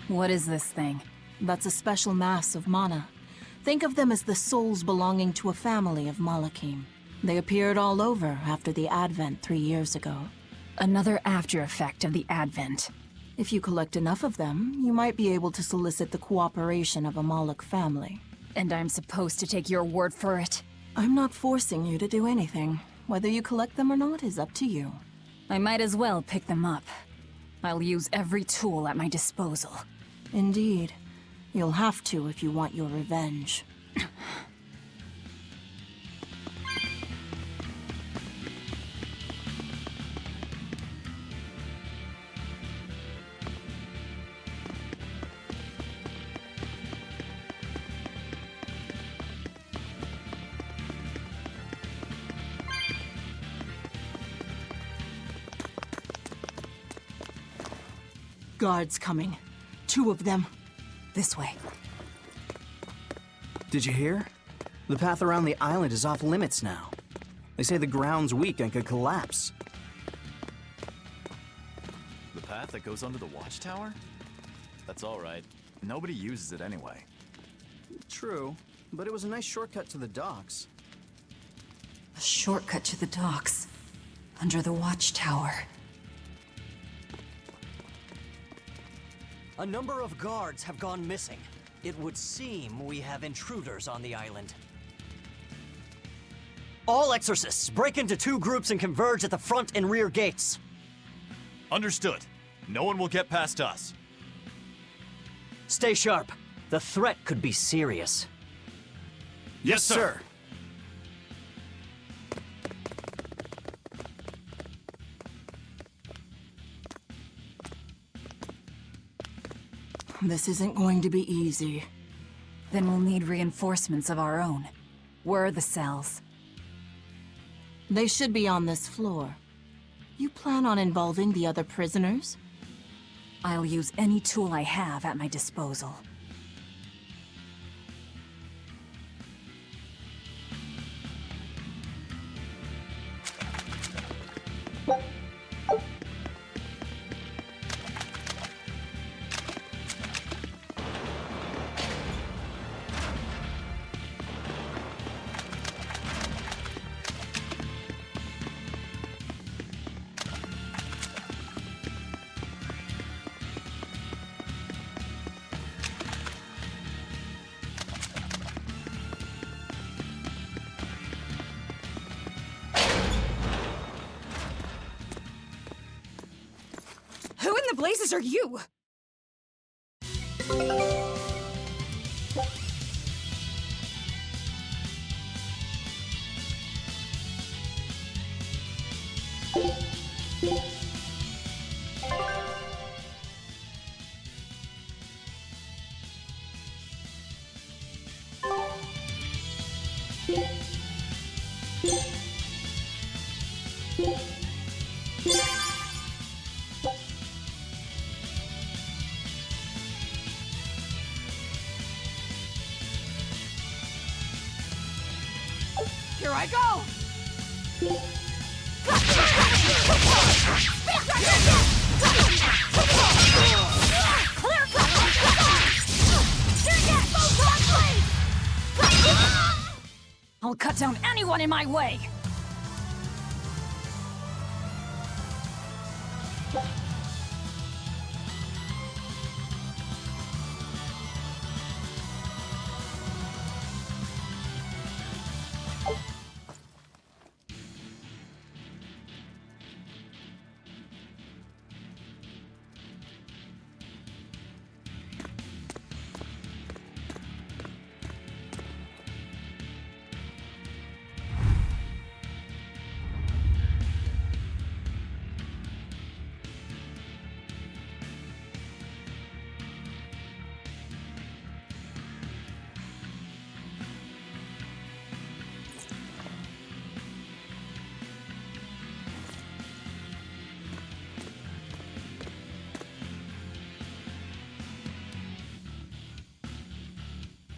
What is this thing? That's a special mass of mana. Think of them as the souls belonging to a family of Malakim. They appeared all over after the Advent 3 years ago. Another after effect of the Advent. If you collect enough of them, you might be able to solicit the cooperation of a Malak family. And I'm supposed to take your word for it? I'm not forcing you to do anything. Whether you collect them or not is up to you. I might as well pick them up. I'll use every tool at my disposal. Indeed. You'll have to if you want your revenge. Guards coming. 2 of them. This way. Did you hear? The path around the island is off limits now. They say the ground's weak and could collapse. The path that goes under the watchtower? That's all right. Nobody uses it anyway. True, but it was a nice shortcut to the docks. A shortcut to the docks. Under the watchtower. A number of guards have gone missing. It would seem we have intruders on the island. All exorcists, break into 2 groups and converge at the front and rear gates. Understood. No one will get past us. Stay sharp. The threat could be serious. Yes, sir. This isn't going to be easy. Then we'll need reinforcements of our own. Where are the cells? They should be on this floor. You plan on involving the other prisoners? I'll use any tool I have at my disposal. Who in the blazes are you? Here I go! I'll cut down anyone in my way!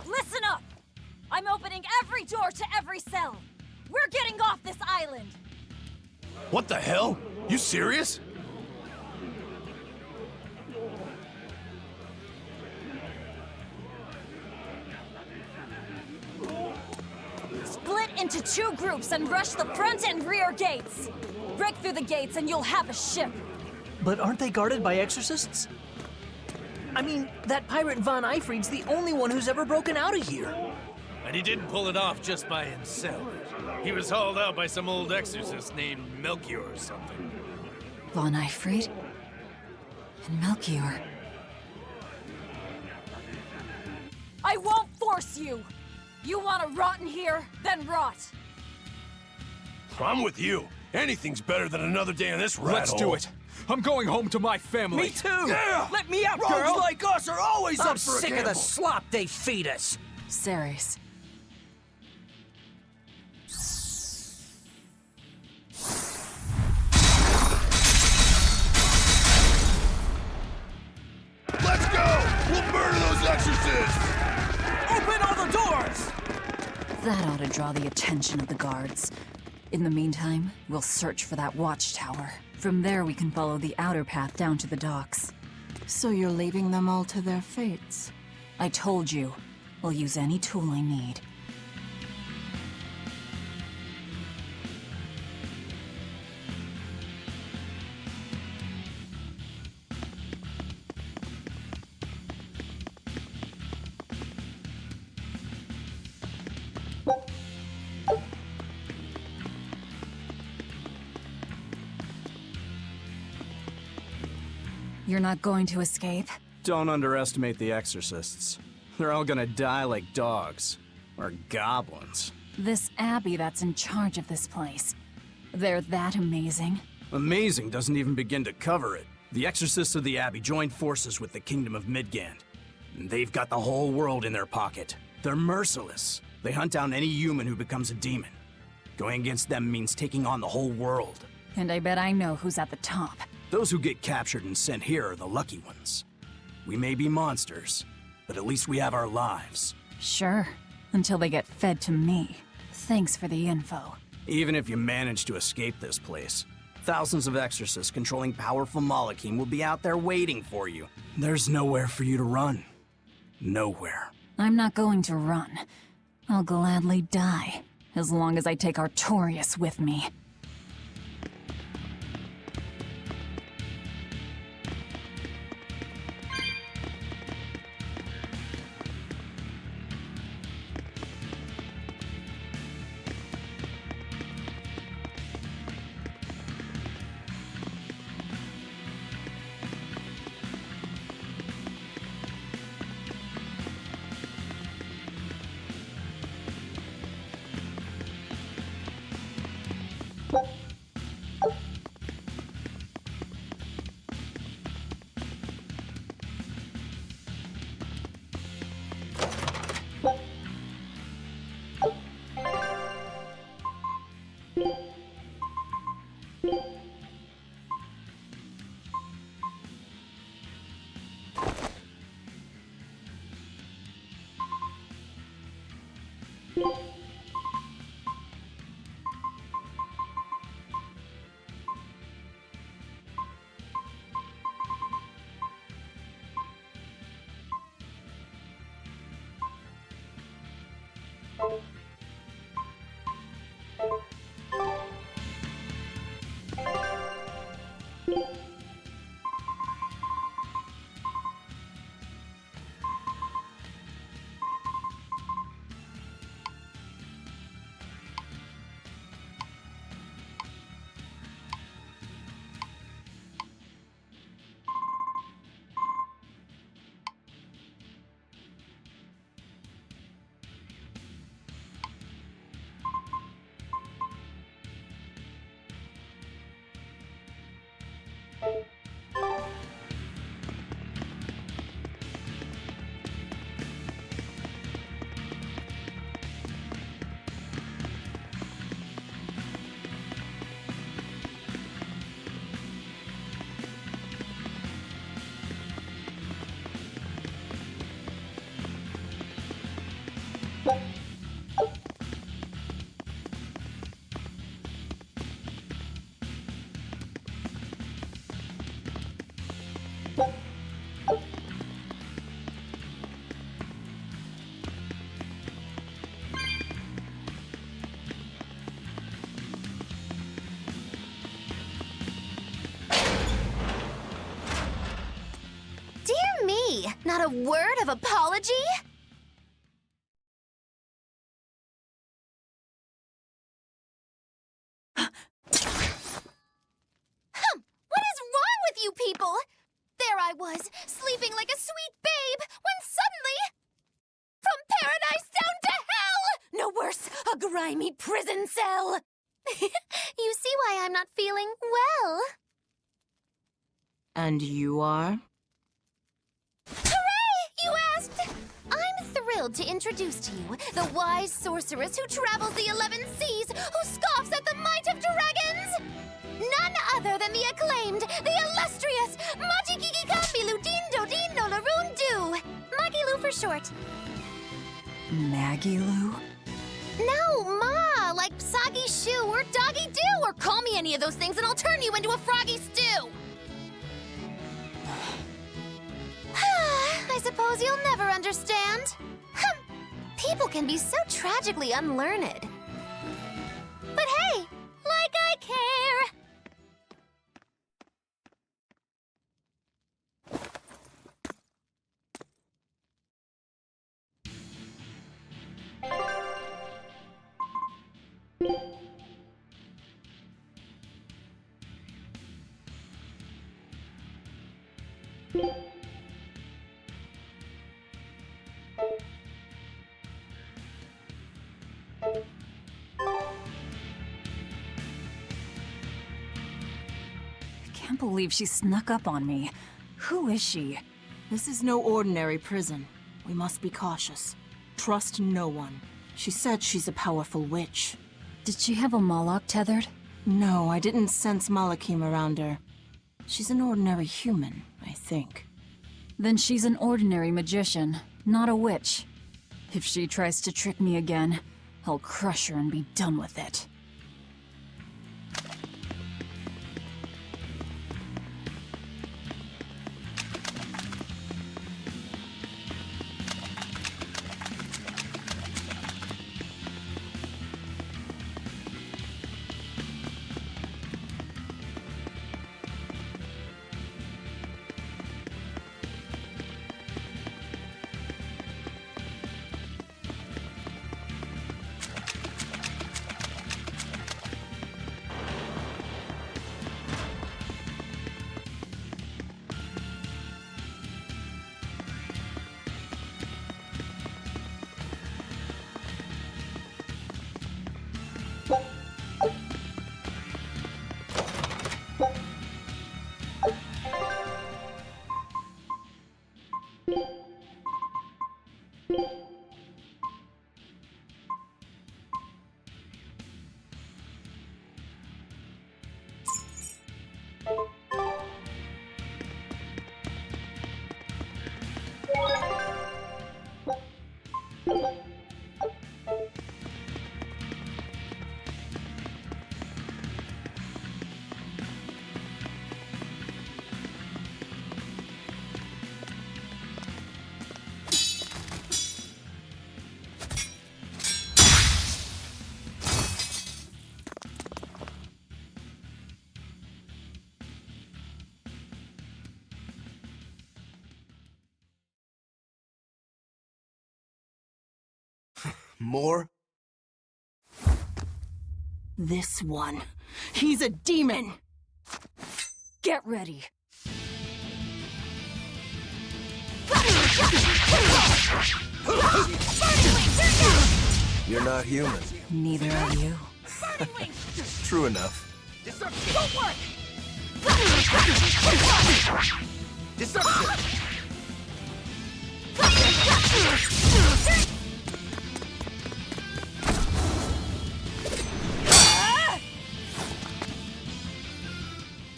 Listen up! I'm opening every door to every cell. We're getting off this island. What the hell? You serious? Split into 2 groups and rush the front and rear gates. Break through the gates and you'll have a ship. But aren't they guarded by exorcists? I mean, that pirate Von Eyfried's the only one who's ever broken out of here. And he didn't pull it off just by himself. He was hauled out by some old exorcist named Melchior or something. Von Eyfried? And Melchior. I won't force you. You want to rot in here? Then rot. I'm with you. Anything's better than another day in this rat Let's do it. I'm going home to my family. Me too! Yeah! Let me out, Rogues girl! like us are always I'm up for a sick of the gamble. slop they feed us. Ceres. Let's go! We'll murder those exorcists! Open all the doors! That ought to draw the attention of the guards. In the meantime, we'll search for that watchtower. From there, we can follow the outer path down to the docks. So you're leaving them all to their fates? I told you, we'll use any tool I need. You're not going to escape? Don't underestimate the exorcists. They're all gonna die like dogs. Or goblins. This abbey that's in charge of this place. They're that amazing? Amazing doesn't even begin to cover it. The exorcists of the abbey joined forces with the Kingdom of Midgand. And they've got the whole world in their pocket. They're merciless. They hunt down any human who becomes a demon. Going against them means taking on the whole world. And I bet I know who's at the top. Those who get captured and sent here are the lucky ones. We may be monsters, but at least we have our lives. Sure, until they get fed to me. Thanks for the info. Even if you manage to escape this place, thousands of exorcists controlling powerful Malachim will be out there waiting for you. There's nowhere for you to run. Nowhere. I'm not going to run. I'll gladly die, as long as I take Artorias with me. Not a word of apology? What is wrong with you people? There I was, sleeping like a sweet babe, when suddenly... From paradise down to hell! No worse, a grimy prison cell! You see why I'm not feeling well. And you are? You asked! I'm thrilled to introduce to you the wise sorceress who travels the 11 seas, who scoffs at the might of dragons! None other than the acclaimed, the illustrious Majikikikambilu Dindo Dindo Laroon Du! Magilu for short. Magilu? No, Ma! Like soggy shoe or doggy do, or call me any of those things and I'll turn you into a froggy stew! I suppose you'll never understand. People can be so tragically unlearned. But hey, like I care! I can't believe she snuck up on me. Who is she? This is no ordinary prison. We must be cautious. Trust no one. She said she's a powerful witch. Did she have a Moloch tethered? No, I didn't sense Malakim around her. She's an ordinary human, I think. Then she's an ordinary magician, not a witch. If she tries to trick me again, I'll crush her and be done with it. More? This one. He's a demon! Get ready. You're not human. Neither are you. True enough.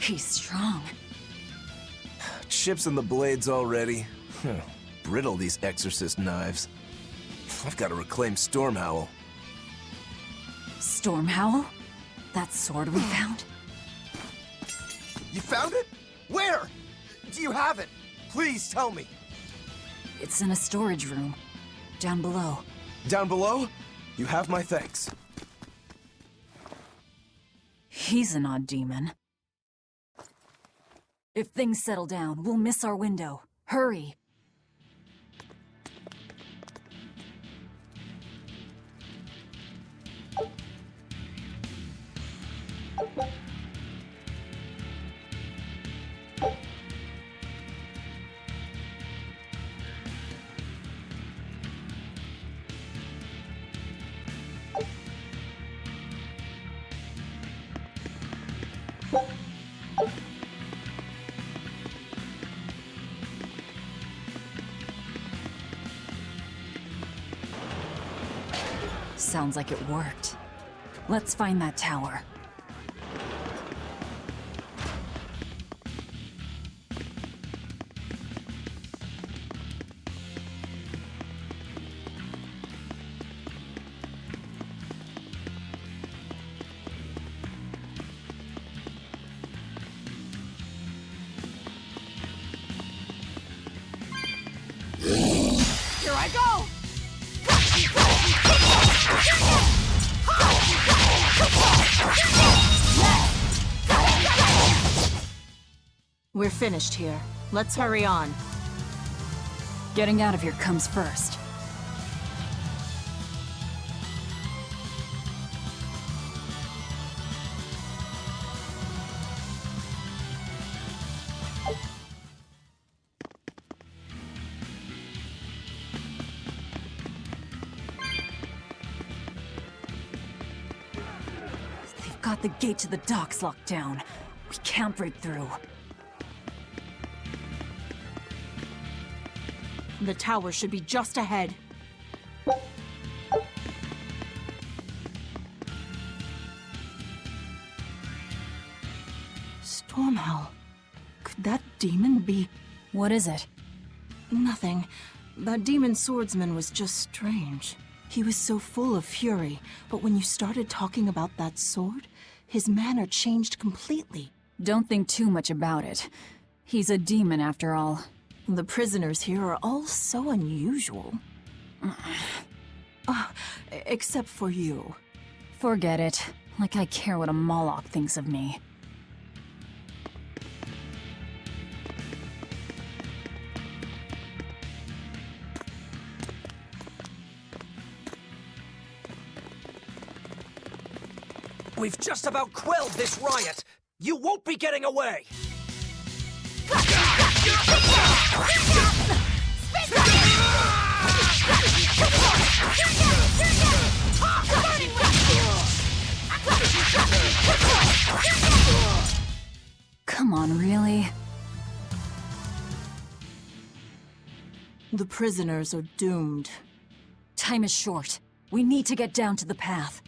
He's strong. Chips in the blades already. Brittle, these exorcist knives. I've got to reclaim Stormhowl. Stormhowl? That sword we found? You found it? Where? Do you have it? Please tell me. It's in a storage room. Down below. Down below? You have my thanks. He's an odd demon. If things settle down, we'll miss our window. Hurry! Sounds like it worked. Let's find that tower. Here I go! We're finished here. Let's hurry on. Getting out of here comes first. They've got the gate to the docks locked down. We can't break through. The tower should be just ahead. Stormhell. Could that demon be... What is it? Nothing. That demon swordsman was just strange. He was so full of fury, but when you started talking about that sword, his manner changed completely. Don't think too much about it. He's a demon after all. The prisoners here are all so unusual. Except for you. Forget it. Like I care what a Moloch thinks of me. We've just about quelled this riot. You won't be getting away! Come on, really? The prisoners are doomed. Time is short. We need to get down to the path.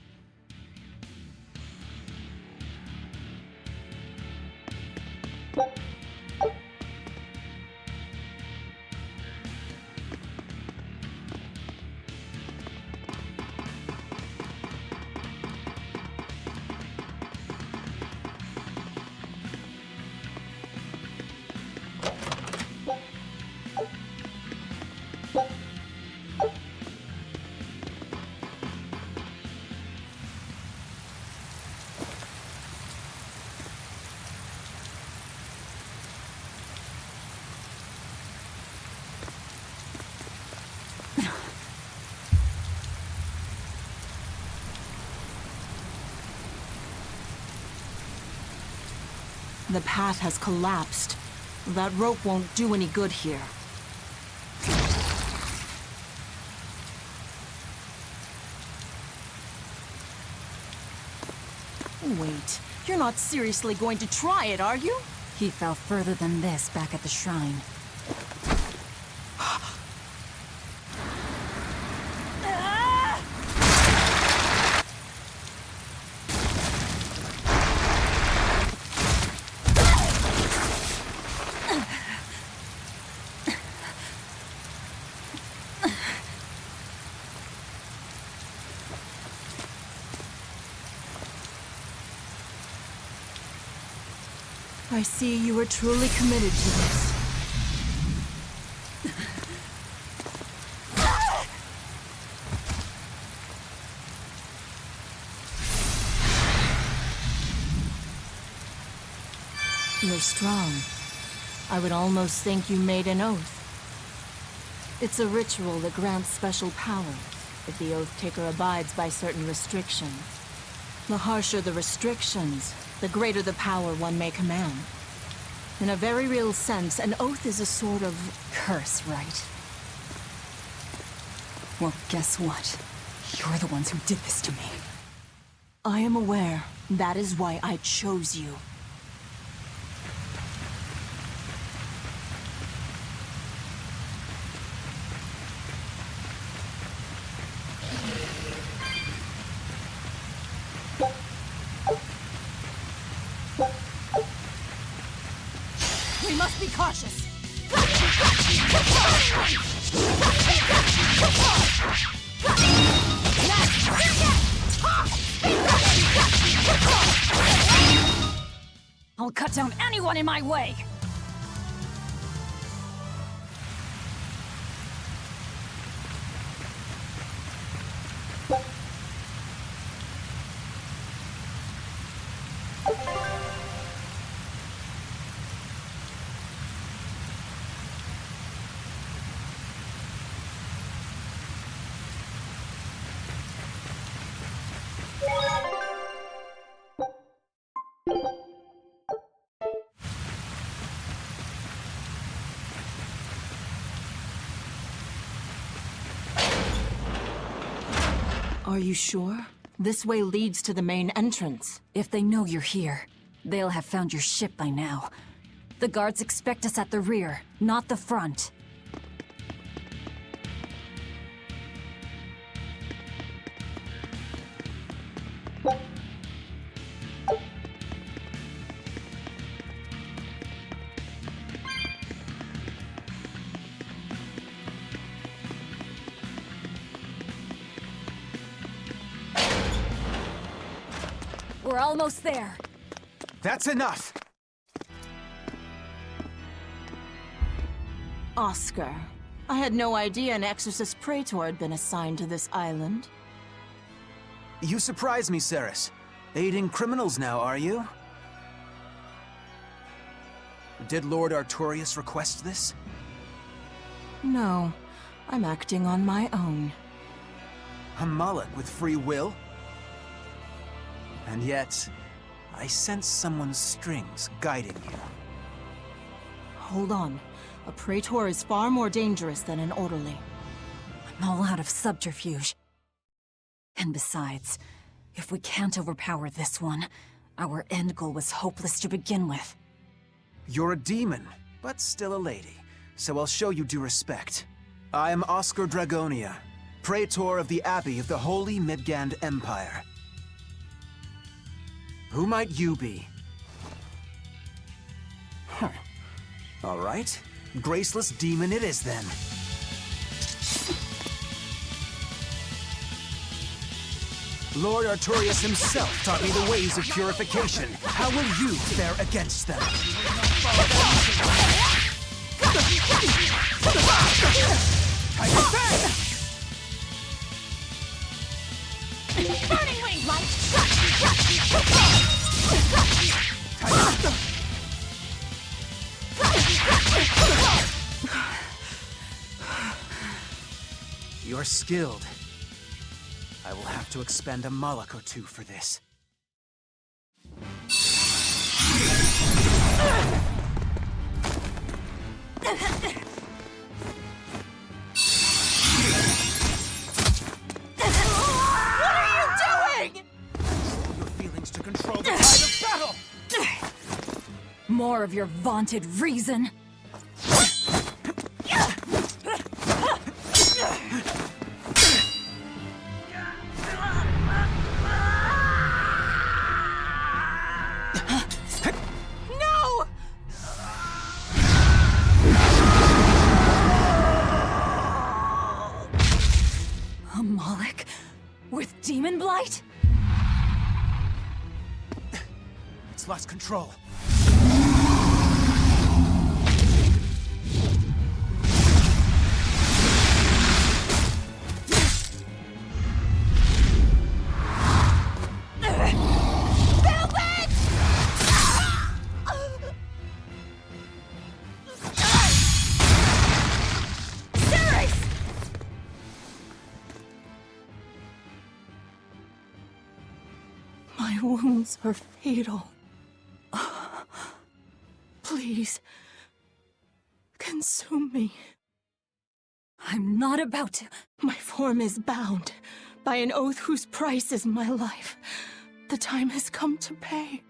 The path has collapsed. That rope won't do any good here. Wait, you're not seriously going to try it, are you? He fell further than this back at the shrine. I see you are truly committed to this. You're strong. I would almost think you made an oath. It's a ritual that grants special powers if the oath taker abides by certain restrictions. The harsher the restrictions, the greater the power one may command. In a very real sense, an oath is a sort of Curse, right? Well, guess what? You're the ones who did this to me. I am aware. That is why I chose you. We must be cautious. I'll cut down anyone in my way! Are you sure? This way leads to the main entrance. If they know you're here, they'll have found your ship by now. The guards expect us at the rear, not the front. We're almost there. That's enough! Oscar, I had no idea an Exorcist Praetor had been assigned to this island. You surprise me, Ceres. Aiding criminals now, are you? Did Lord Artorius request this? No, I'm acting on my own. A Moloch with free will? And yet, I sense someone's strings guiding you. Hold on. A Praetor is far more dangerous than an orderly. I'm all out of subterfuge. And besides, if we can't overpower this one, our end goal was hopeless to begin with. You're a demon, but still a lady, so I'll show you due respect. I am Oscar Dragonia, Praetor of the Abbey of the Holy Midgand Empire. Who might you be? Huh. All right. Graceless demon it is then. Lord Artorius himself taught me the ways of purification. How will you fare against them? Burning wing light! You're skilled. I will have to expend a Moloch or two for this. What are you doing? Your feelings to control the tide of battle! More of your vaunted reason. No! A Moloch? With demon blight? It's lost control. My wounds are fatal. Please, consume me. I'm not about to. My form is bound by an oath whose price is my life. The time has come to pay.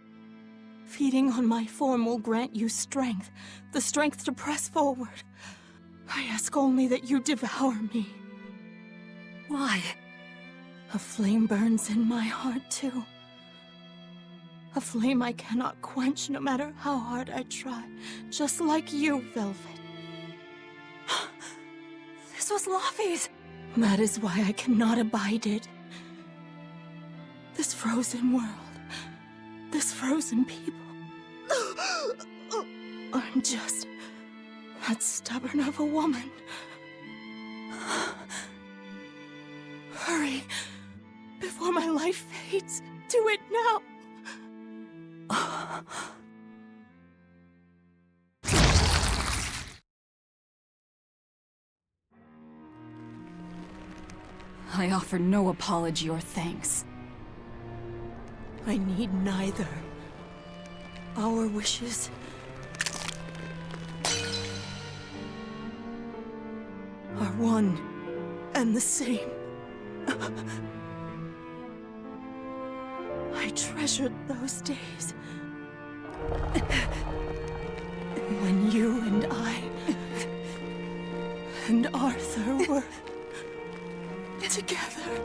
Feeding on my form will grant you strength, the strength to press forward. I ask only that you devour me. Why? A flame burns in my heart, too. A flame I cannot quench no matter how hard I try. Just like you, Velvet. This was Laufey's. That is why I cannot abide it. This frozen world. This frozen people. I'm just that stubborn of a woman. Hurry, before my life fades. Do it now. I offer no apology or thanks. I need neither. Our wishes are one and the same. I treasured those days. When you and I and Arthur were together.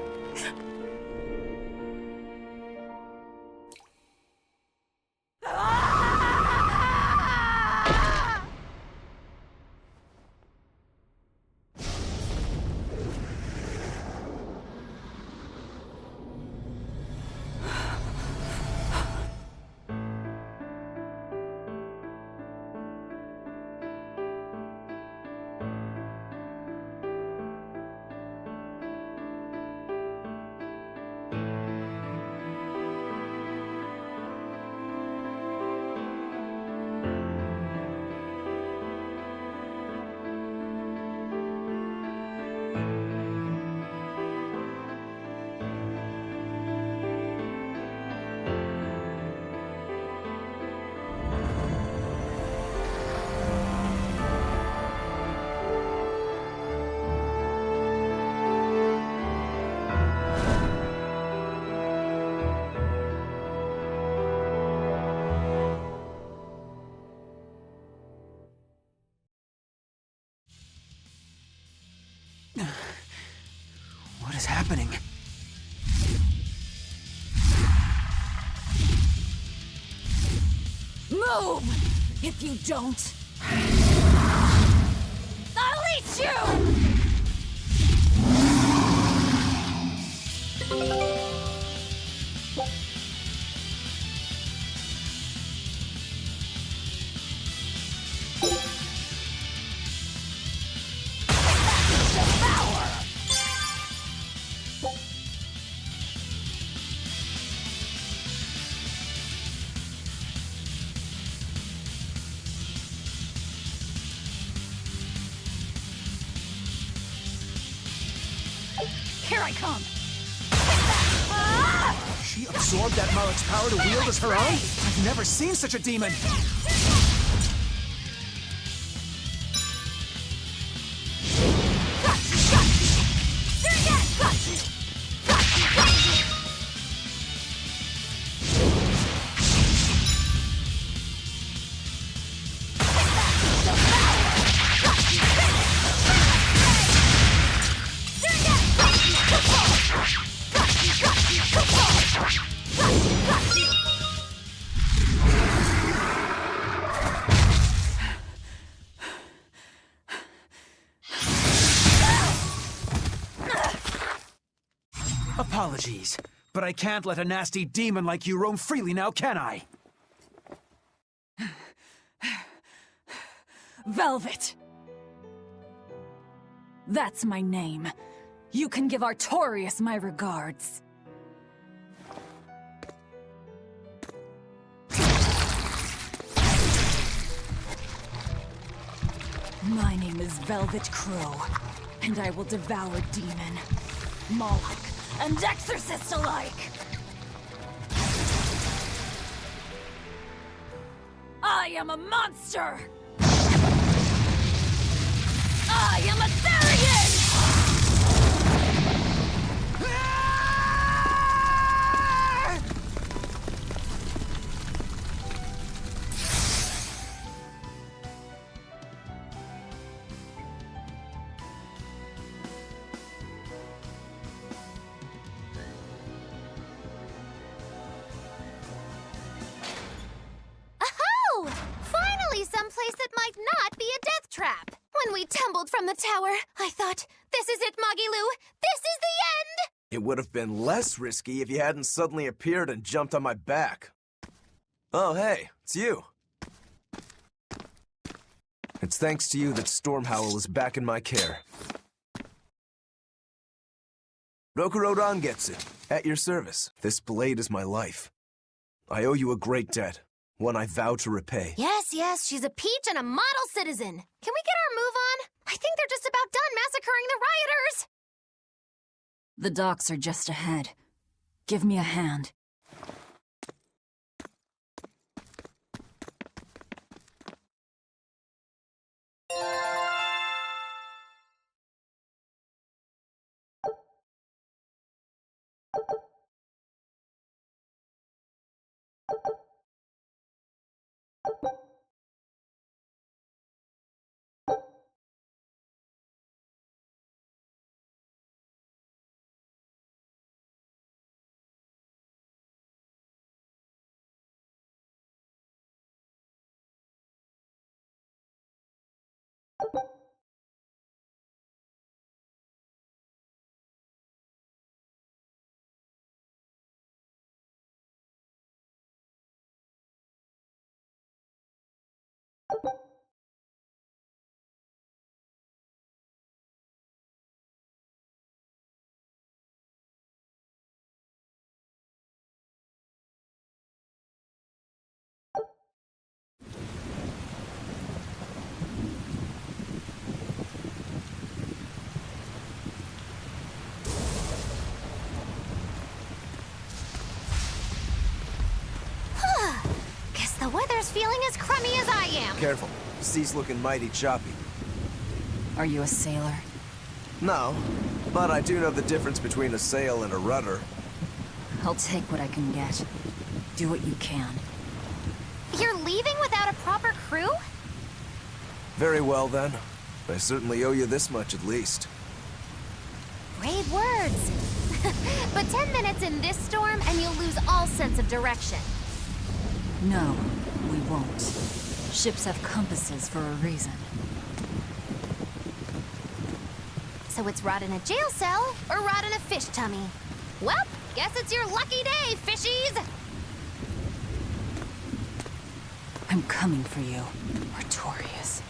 What is happening? Move! If you don't, I'll eat you! Here I come! She absorbed that Malik's power to wield as her own? I've never seen such a demon! Apologies, but I can't let a nasty demon like you roam freely now, can I? Velvet! That's my name. You can give Artorias my regards. My name is Velvet Crow, and I will devour demon, Moloch, and exorcist alike! I am a monster! I am a Therian! Someplace that might not be a death trap. When we tumbled from the tower, I thought, this is it, Magilu! This is the end! It would have been less risky if you hadn't suddenly appeared and jumped on my back. Oh, hey, it's you. It's thanks to you that Stormhowl is back in my care. Rokuro Rangetsu, at your service. This blade is my life. I owe you a great debt. One I vow to repay. Yes, she's a peach and a model citizen. Can we get our move on? I think they're just about done massacring the rioters. The docks are just ahead. Give me a hand. The weather's feeling as crummy as I am. Careful. The sea's looking mighty choppy. Are you a sailor? No, but I do know the difference between a sail and a rudder. I'll take what I can get. Do what you can. You're leaving without a proper crew? Very well, then. I certainly owe you this much at least. Brave words. But 10 minutes in this storm and you'll lose all sense of direction. No, we won't. Ships have compasses for a reason. So it's rot in a jail cell or rot in a fish tummy? Well, guess it's your lucky day, fishies! I'm coming for you, Artorias.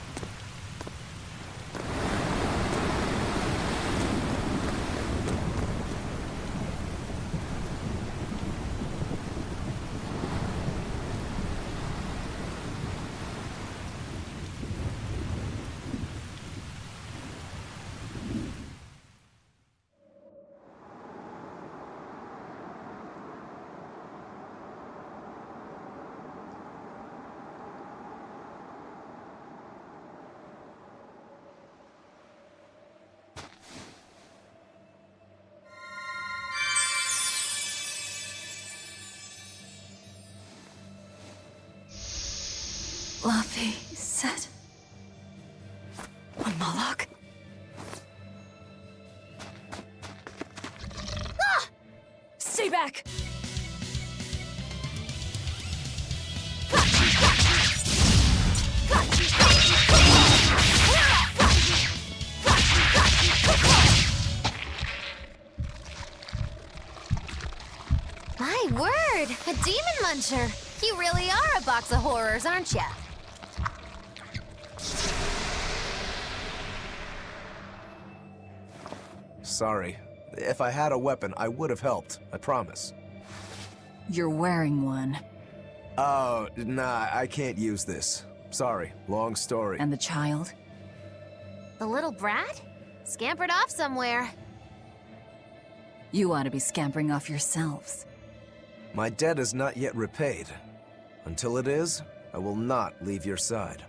Laffy said... on Moloch? Ah! Stay back! My word, a demon muncher. You really are a box of horrors, aren't ya? Sorry. If I had a weapon, I would have helped. I promise. You're wearing one. Oh, nah, I can't use this. Sorry, long story. And the child? The little brat? Scampered off somewhere. You ought to be scampering off yourselves. My debt is not yet repaid. Until it is, I will not leave your side.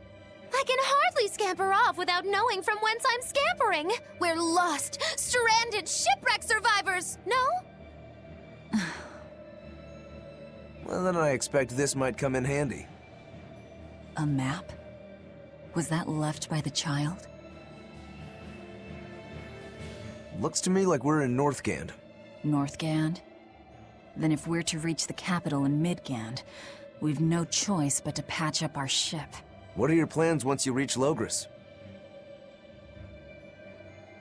I can hardly scamper off without knowing from whence I'm scampering. We're lost, stranded shipwreck survivors, no? Well, then I expect this might come in handy. A map? Was that left by the child? Looks to me like we're in Northgand. Northgand? Then if we're to reach the capital in Midgand, we've no choice but to patch up our ship. What are your plans once you reach Logris?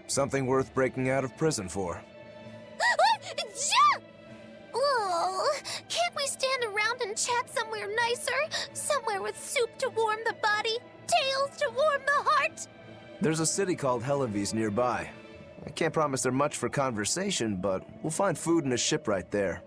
Something worth breaking out of prison for. Oh, can't we stand around and chat somewhere nicer? Somewhere with soup to warm the body, tales to warm the heart? There's a city called Helavis nearby. I can't promise they're much for conversation, but we'll find food and a ship right there.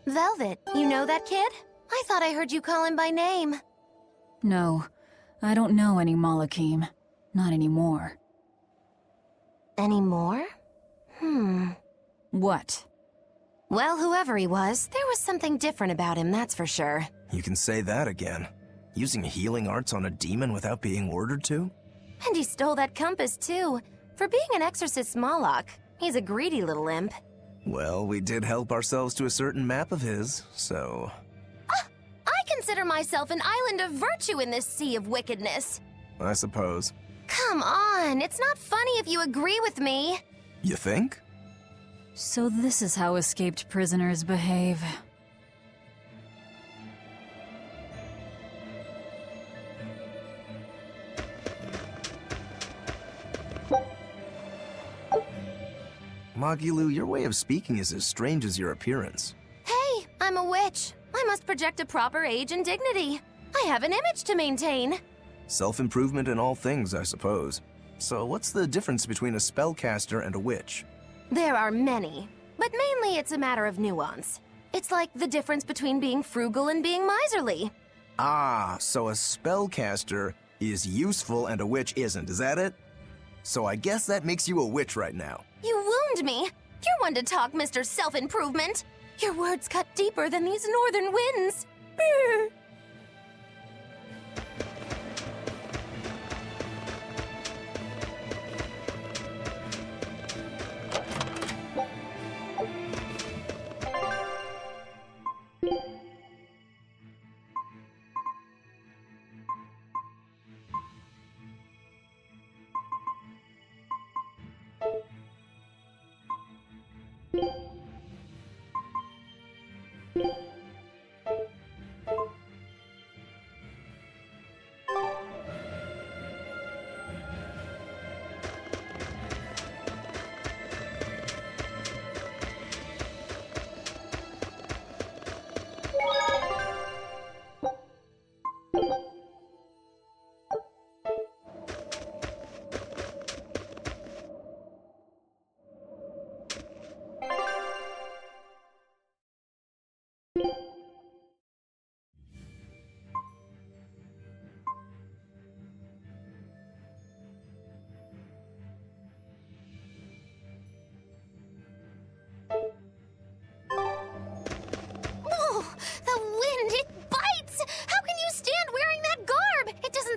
Velvet, you know that kid? I thought I heard you call him by name. No, I don't know any Malakim. Not anymore. Anymore? What? Well, whoever he was, there was something different about him, that's for sure. You can say that again. Using healing arts on a demon without being ordered to? And he stole that compass, too. For being an exorcist Moloch, he's a greedy little imp. Well, we did help ourselves to a certain map of his, so... I consider myself an island of virtue in this sea of wickedness. I suppose. Come on, it's not funny if you agree with me. You think? So this is how escaped prisoners behave. Magilu, your way of speaking is as strange as your appearance. Hey, I'm a witch. I must project a proper age and dignity. I have an image to maintain. Self-improvement in all things, I suppose. So what's the difference between a spellcaster and a witch? There are many, but mainly it's a matter of nuance. It's like the difference between being frugal and being miserly. Ah, so a spellcaster is useful and a witch isn't, is that it? So I guess that makes you a witch right now. You wound me. You're one to talk, Mr. Self-Improvement. Your words cut deeper than these northern winds. Brr.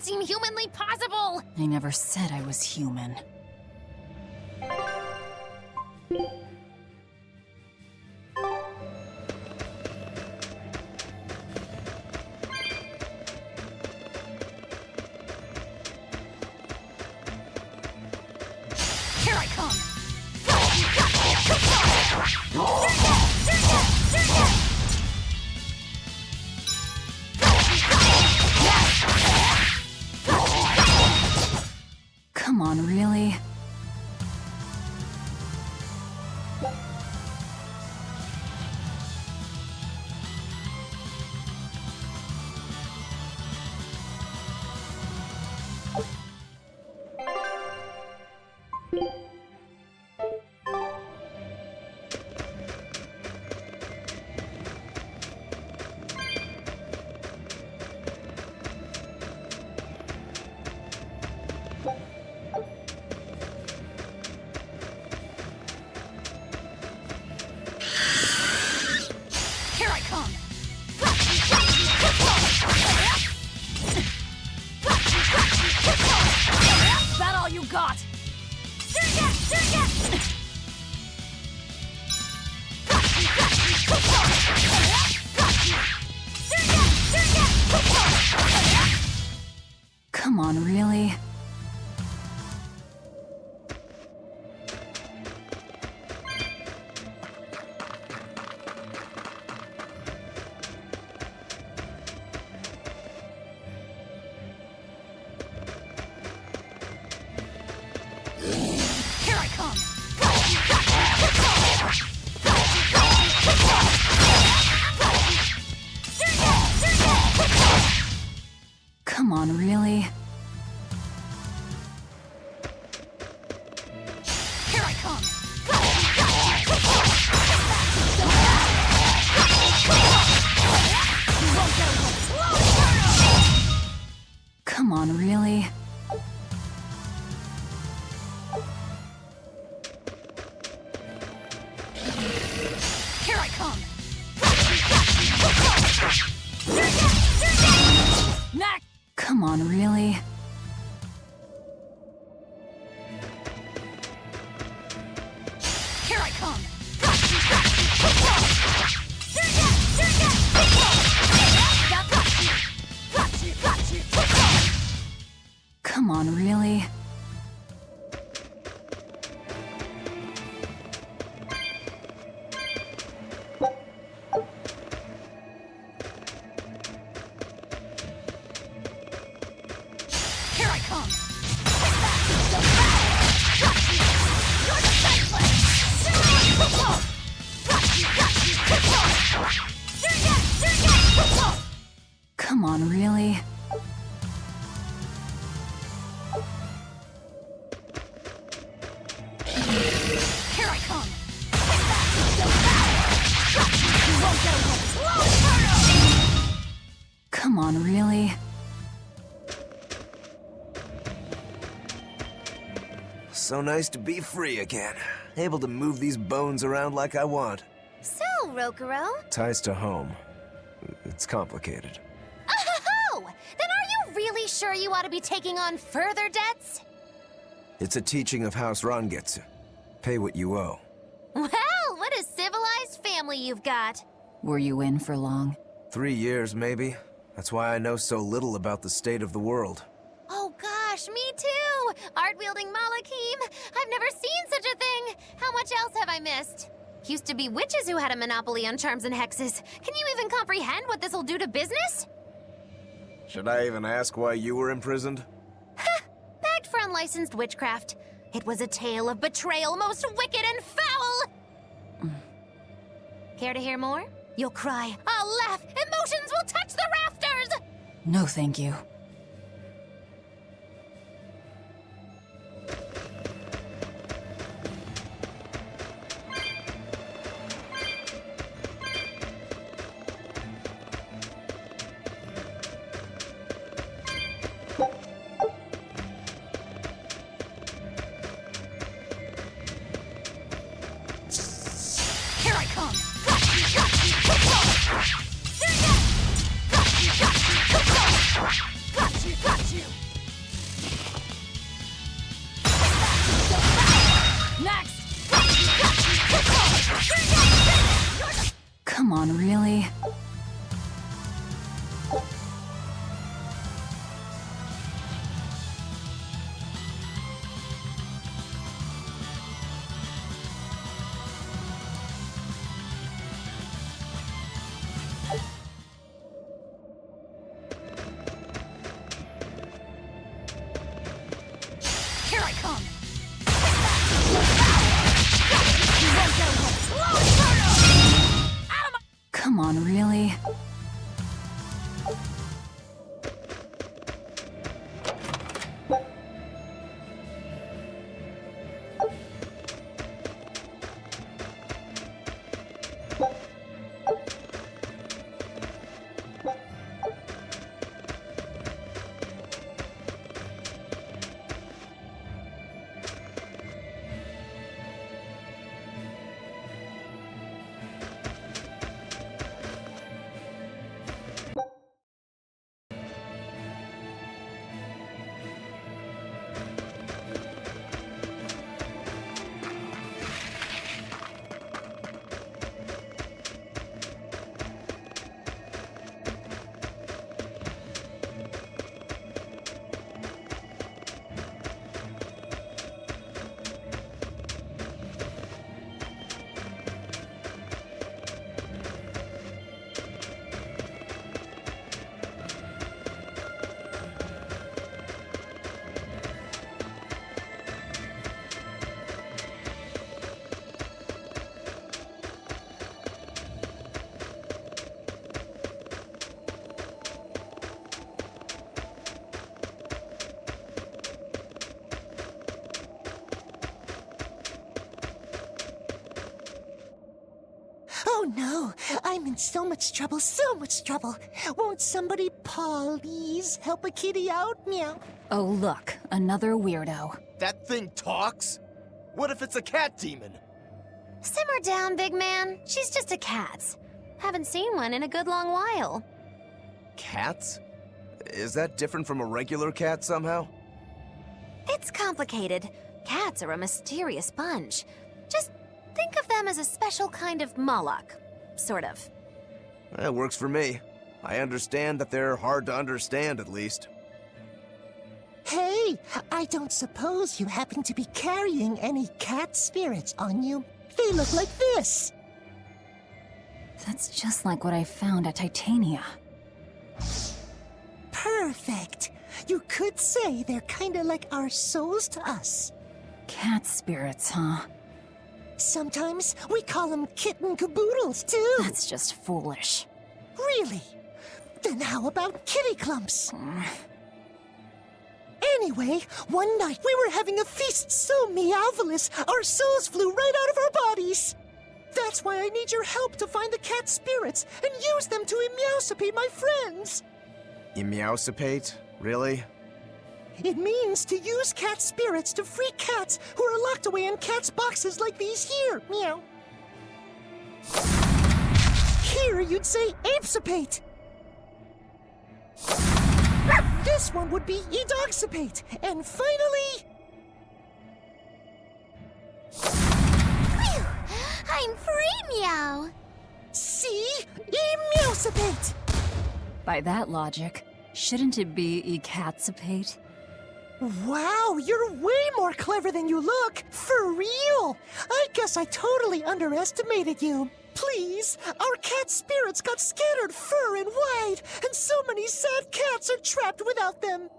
Seem humanly possible! I never said I was human. Here I come! Come on, really? Is that all you got? Come on, really? Here I come! Come on, really? Here I come! You won't get away! Come on, really? Here I come! Knack! Come on, really? Here I come! Come on, really? Here I come! You're defenseless! Come on, really? So nice to be free again. Able to move these bones around like I want. So, Rokuro? Ties to home. It's complicated. Oh! Then are you really sure you ought to be taking on further debts? It's a teaching of House Rangetsu. Pay what you owe. Well, what a civilized family you've got. Were you in for long? 3 years, maybe. That's why I know so little about the state of the world. Oh gosh, me too! Art-wielding Malakim! I've never seen such a thing! How much else have I missed? Used to be witches who had a monopoly on charms and hexes. Can you even comprehend what this'll do to business? Should I even ask why you were imprisoned? Bagged for unlicensed witchcraft. It was a tale of betrayal most wicked and foul! Care to hear more? You'll cry, I'll laugh, emotions will touch the rafters! No, thank you. Here I come! Got you! Next! Come on, really? Here I come! Come on, really? Oh no, I'm in so much trouble, so much trouble. Won't somebody please help a kitty out? Meow. Oh, look, another weirdo. That thing talks? What if it's a cat demon? Simmer down, big man. She's just a cat. Haven't seen one in a good long while. Cats? Is that different from a regular cat somehow? It's complicated. Cats are a mysterious bunch. Just think of them as a special kind of Moloch. Sort of. That works for me. I understand that they're hard to understand, at least. Hey, I don't suppose you happen to be carrying any cat spirits on you? They look like this. That's just like what I found at Titania. Perfect. You could say they're kinda like our souls to us. Cat spirits, huh? Sometimes we call them kitten caboodles, too. That's just foolish. Really? Then how about kitty clumps? Anyway, one night we were having a feast so meowvelous, our souls flew right out of our bodies. That's why I need your help to find the cat spirits and use them to meowsipede my friends. Meowsipate? Really? It means to use cat spirits to free cats who are locked away in cats' boxes like these here. Meow. Here you'd say Apesipate. This one would be Edogsipate. And finally... Phew! I'm free, Meow! See? Emeowsipate! By that logic, shouldn't it be Ecatsipate? Wow, you're way more clever than you look! For real! I guess I totally underestimated you. Please, our cat spirits got scattered far and wide, and so many sad cats are trapped without them.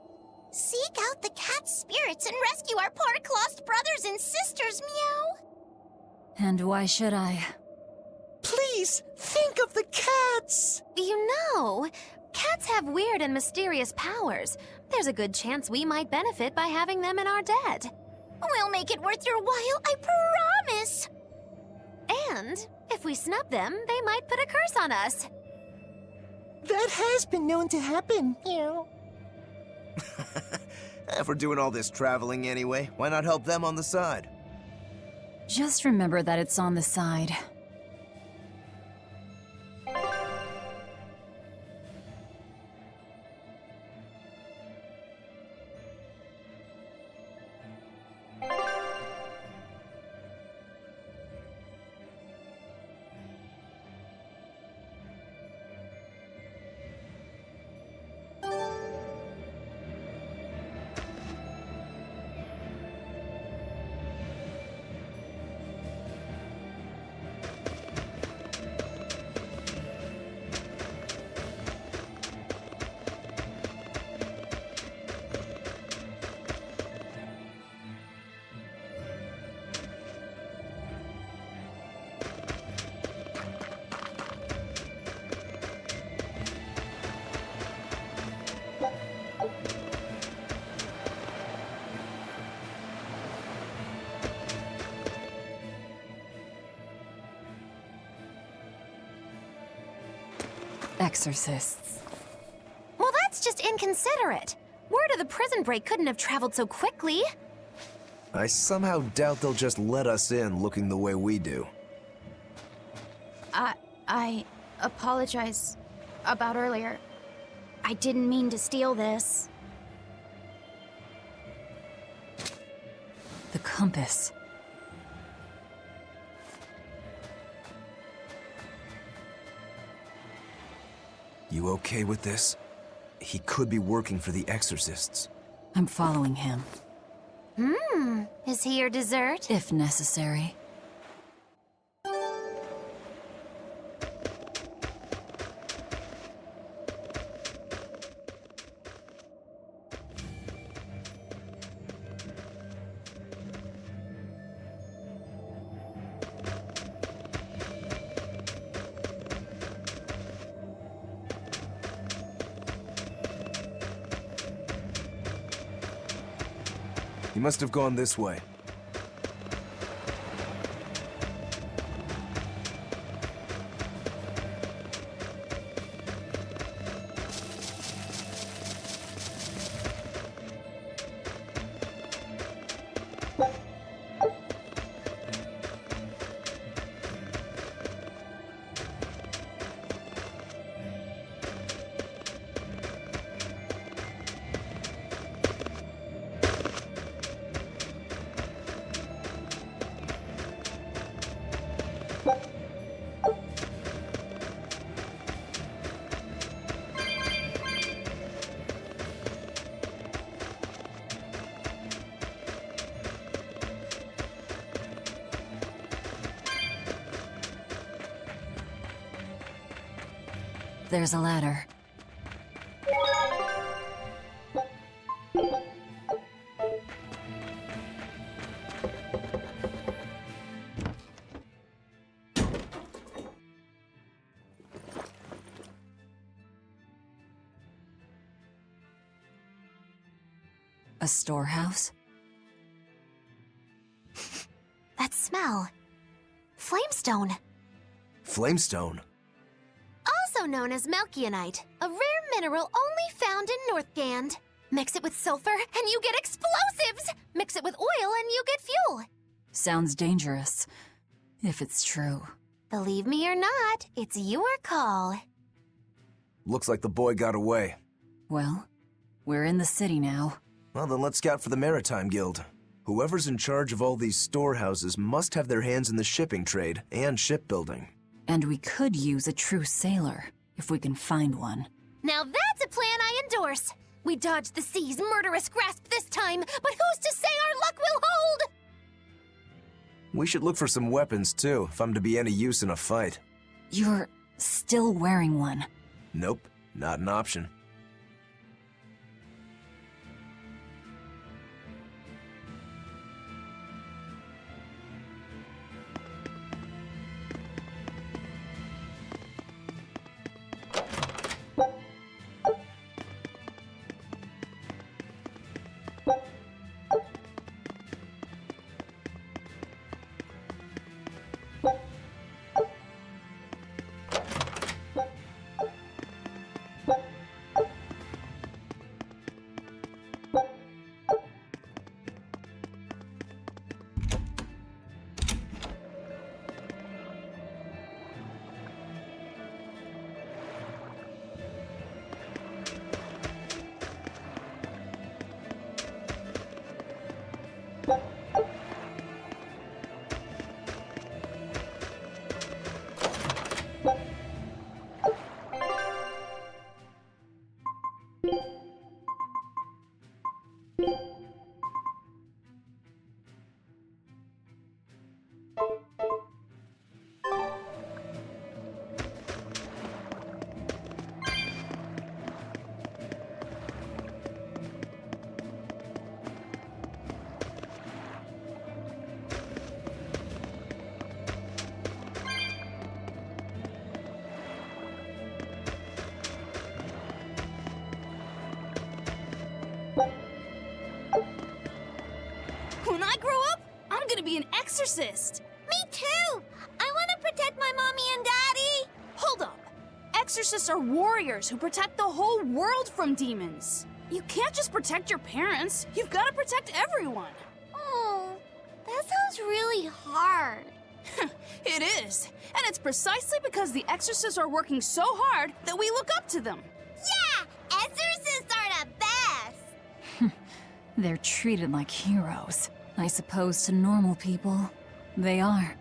Seek out the cat spirits and rescue our poor lost brothers and sisters, Meow! And why should I? Please, think of the cats! You know, cats have weird and mysterious powers. There's a good chance we might benefit by having them in our debt. We'll make it worth your while, I promise! And if we snub them, they might put a curse on us. That has been known to happen, Meow. If we're doing all this traveling anyway, why not help them on the side? Just remember that it's on the side. Exorcists. Well, that's just inconsiderate. Word of the prison break couldn't have traveled so quickly. I somehow doubt they'll just let us in looking the way we do. I apologize about earlier. I didn't mean to steal this. The compass. You okay with this? He could be working for the exorcists. I'm following him. Is he your dessert? If necessary. He must have gone this way. There's a ladder. A storehouse? That smell. Flamestone. Flamestone? Also known as Melchionite, a rare mineral only found in Northgand. Mix it with sulfur and you get explosives! Mix it with oil and you get fuel. Sounds dangerous. If it's true. Believe me or not, it's your call. Looks like the boy got away. Well, we're in the city now. Well, then let's scout for the Maritime Guild. Whoever's in charge of all these storehouses must have their hands in the shipping trade and shipbuilding. And we could use a true sailor, if we can find one. Now that's a plan I endorse. We dodged the sea's murderous grasp this time, but who's to say our luck will hold? We should look for some weapons, too, if I'm to be any use in a fight. You're still wearing one. Nope, not an option. When I grow up, I'm gonna be an exorcist. Me too! I want to protect my mommy and daddy! Hold up. Exorcists are warriors who protect the whole world from demons. You can't just protect your parents. You've got to protect everyone. Oh, that sounds really hard. It is. And it's precisely because the exorcists are working so hard that we look up to them. Yeah! Exorcists are the best! They're treated like heroes. I suppose to normal people, they are.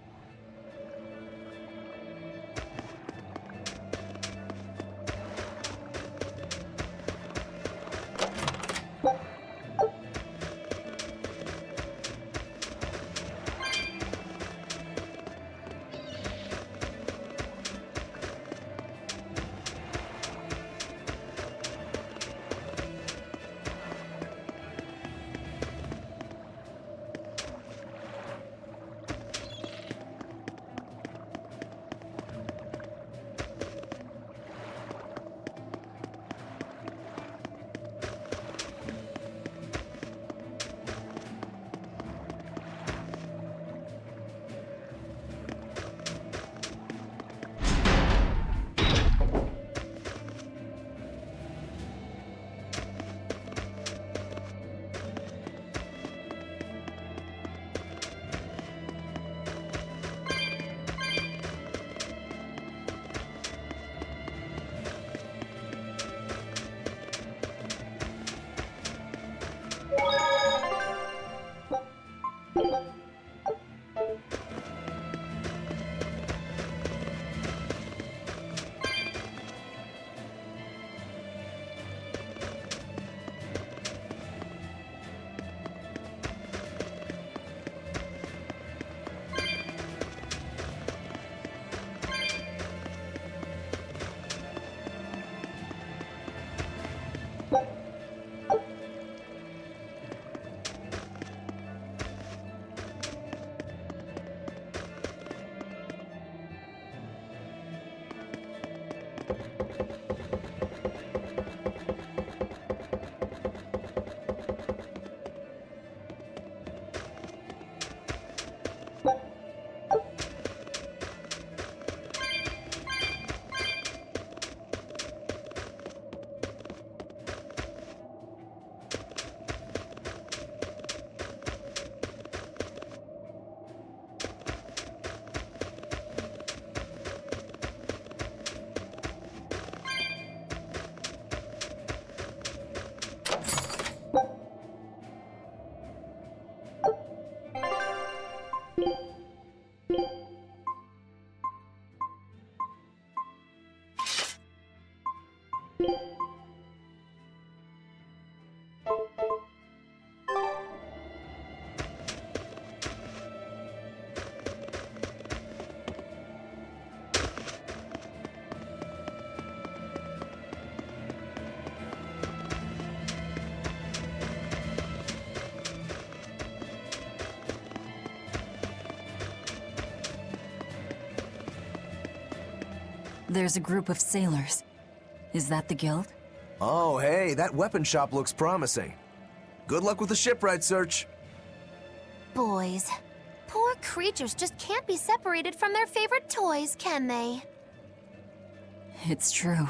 There's a group of sailors. Is that the guild? Oh, hey, that weapon shop looks promising. Good luck with the shipwright search. Boys. Poor creatures just can't be separated from their favorite toys, can they? It's true.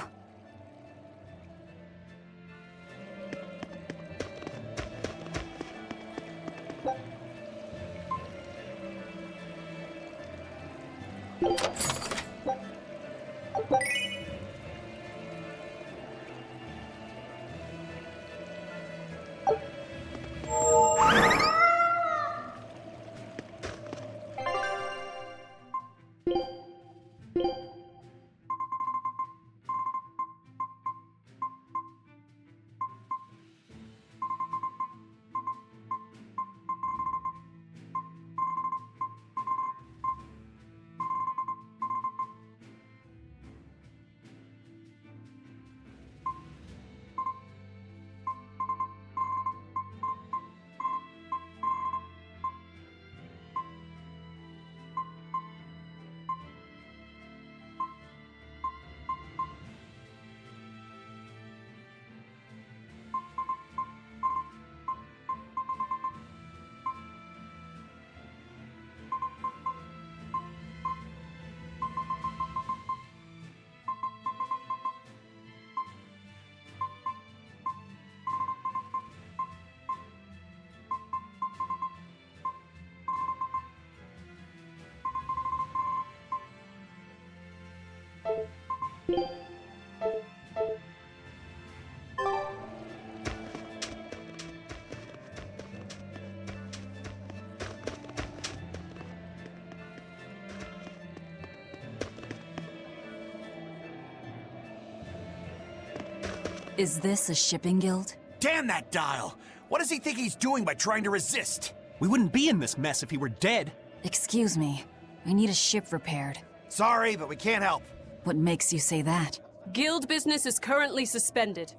Is this a shipping guild? Damn that dial! What does he think he's doing by trying to resist? We wouldn't be in this mess if he were dead. Excuse me. I need a ship repaired. Sorry, but we can't help. What makes you say that? Guild business is currently suspended.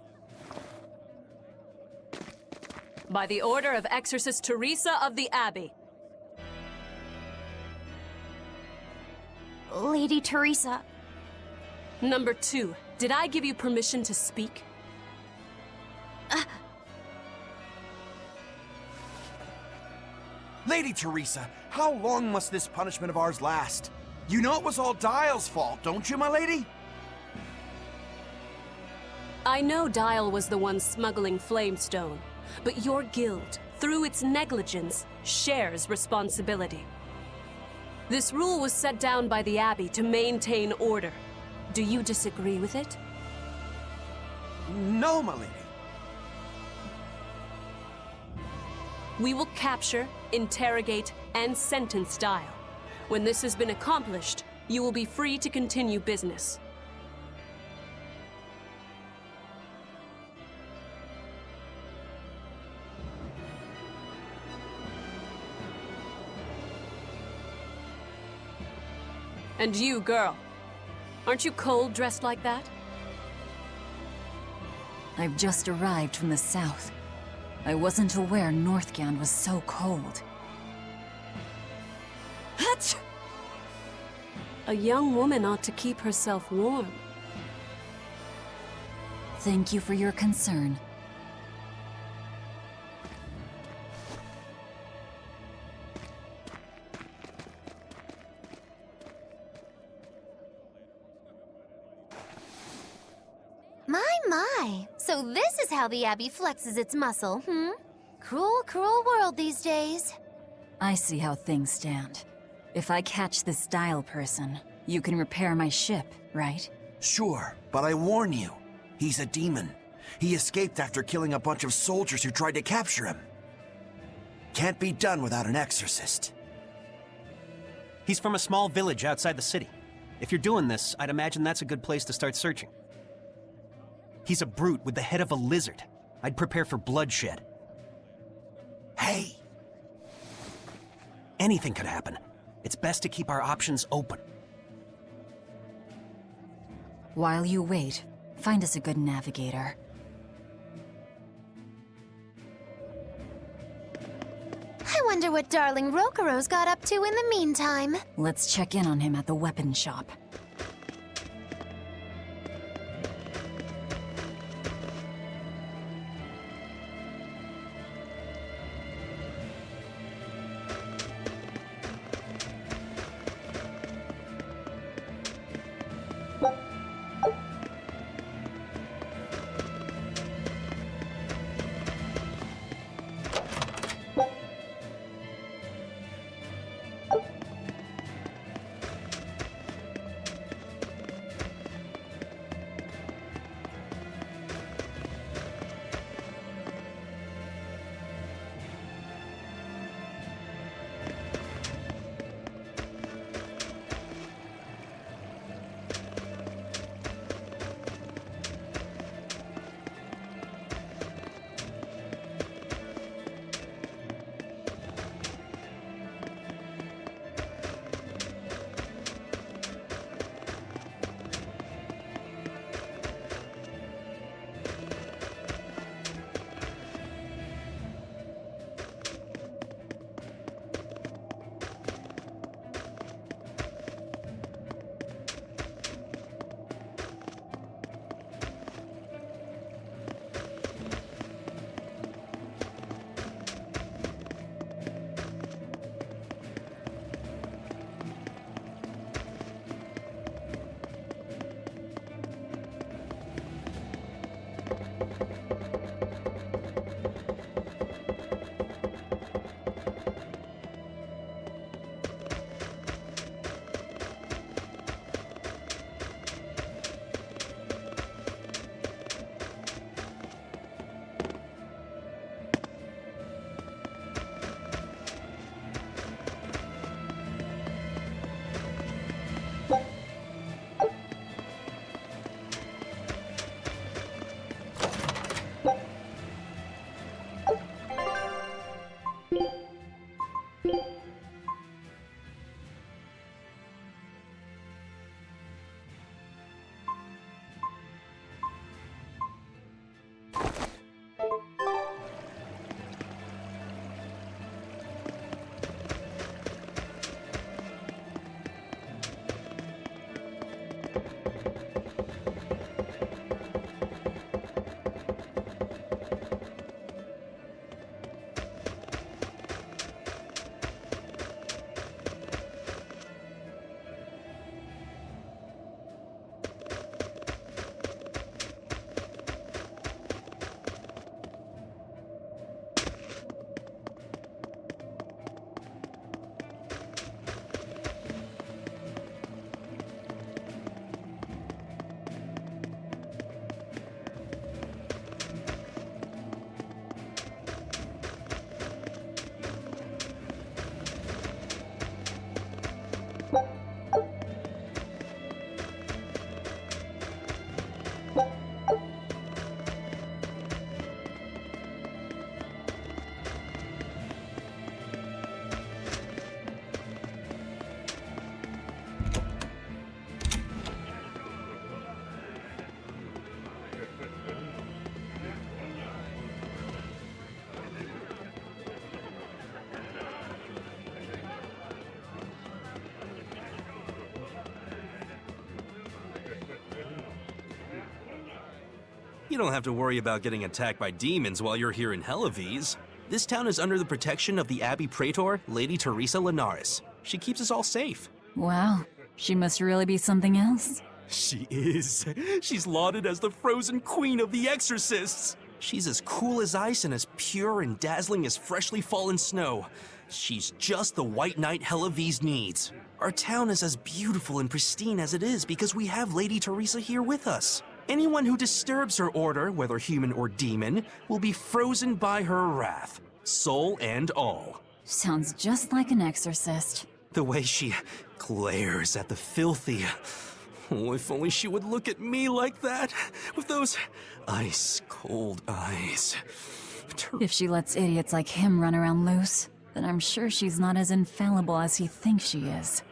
By the order of Exorcist Teresa of the Abbey. Lady Teresa. Number 2, did I give you permission to speak? Lady Teresa, how long must this punishment of ours last? You know it was all Dial's fault, don't you, my lady? I know Dial was the one smuggling Flamestone, but your guild, through its negligence, shares responsibility. This rule was set down by the Abbey to maintain order. Do you disagree with it? No, my lady. We will capture, interrogate, and sentence Dial. When this has been accomplished, you will be free to continue business. And you, girl, aren't you cold dressed like that? I've just arrived from the south. I wasn't aware Northgand was so cold. Hatch! A young woman ought to keep herself warm. Thank you for your concern. My. So this is how the Abbey flexes its muscle, hmm? Cruel, cruel world these days. I see how things stand. If I catch this Dial person, you can repair my ship, right? Sure, but I warn you, he's a demon. He escaped after killing a bunch of soldiers who tried to capture him. Can't be done without an exorcist. He's from a small village outside the city. If you're doing this, I'd imagine that's a good place to start searching. He's a brute with the head of a lizard. I'd prepare for bloodshed. Hey! Anything could happen. It's best to keep our options open. While you wait, find us a good navigator. I wonder what darling Rokuro's got up to in the meantime. Let's check in on him at the weapon shop. You don't have to worry about getting attacked by demons while you're here in Helives. This town is under the protection of the Abbey Praetor, Lady Teresa Linares. She keeps us all safe. Wow, she must really be something else. She is. She's lauded as the frozen queen of the exorcists. She's as cool as ice and as pure and dazzling as freshly fallen snow. She's just the white knight Helives needs. Our town is as beautiful and pristine as it is because we have Lady Teresa here with us. Anyone who disturbs her order, whether human or demon, will be frozen by her wrath, soul and all. Sounds just like an exorcist. The way she glares at the filthy. Oh, if only she would look at me like that, with those ice-cold eyes. If she lets idiots like him run around loose, then I'm sure she's not as infallible as he thinks she is.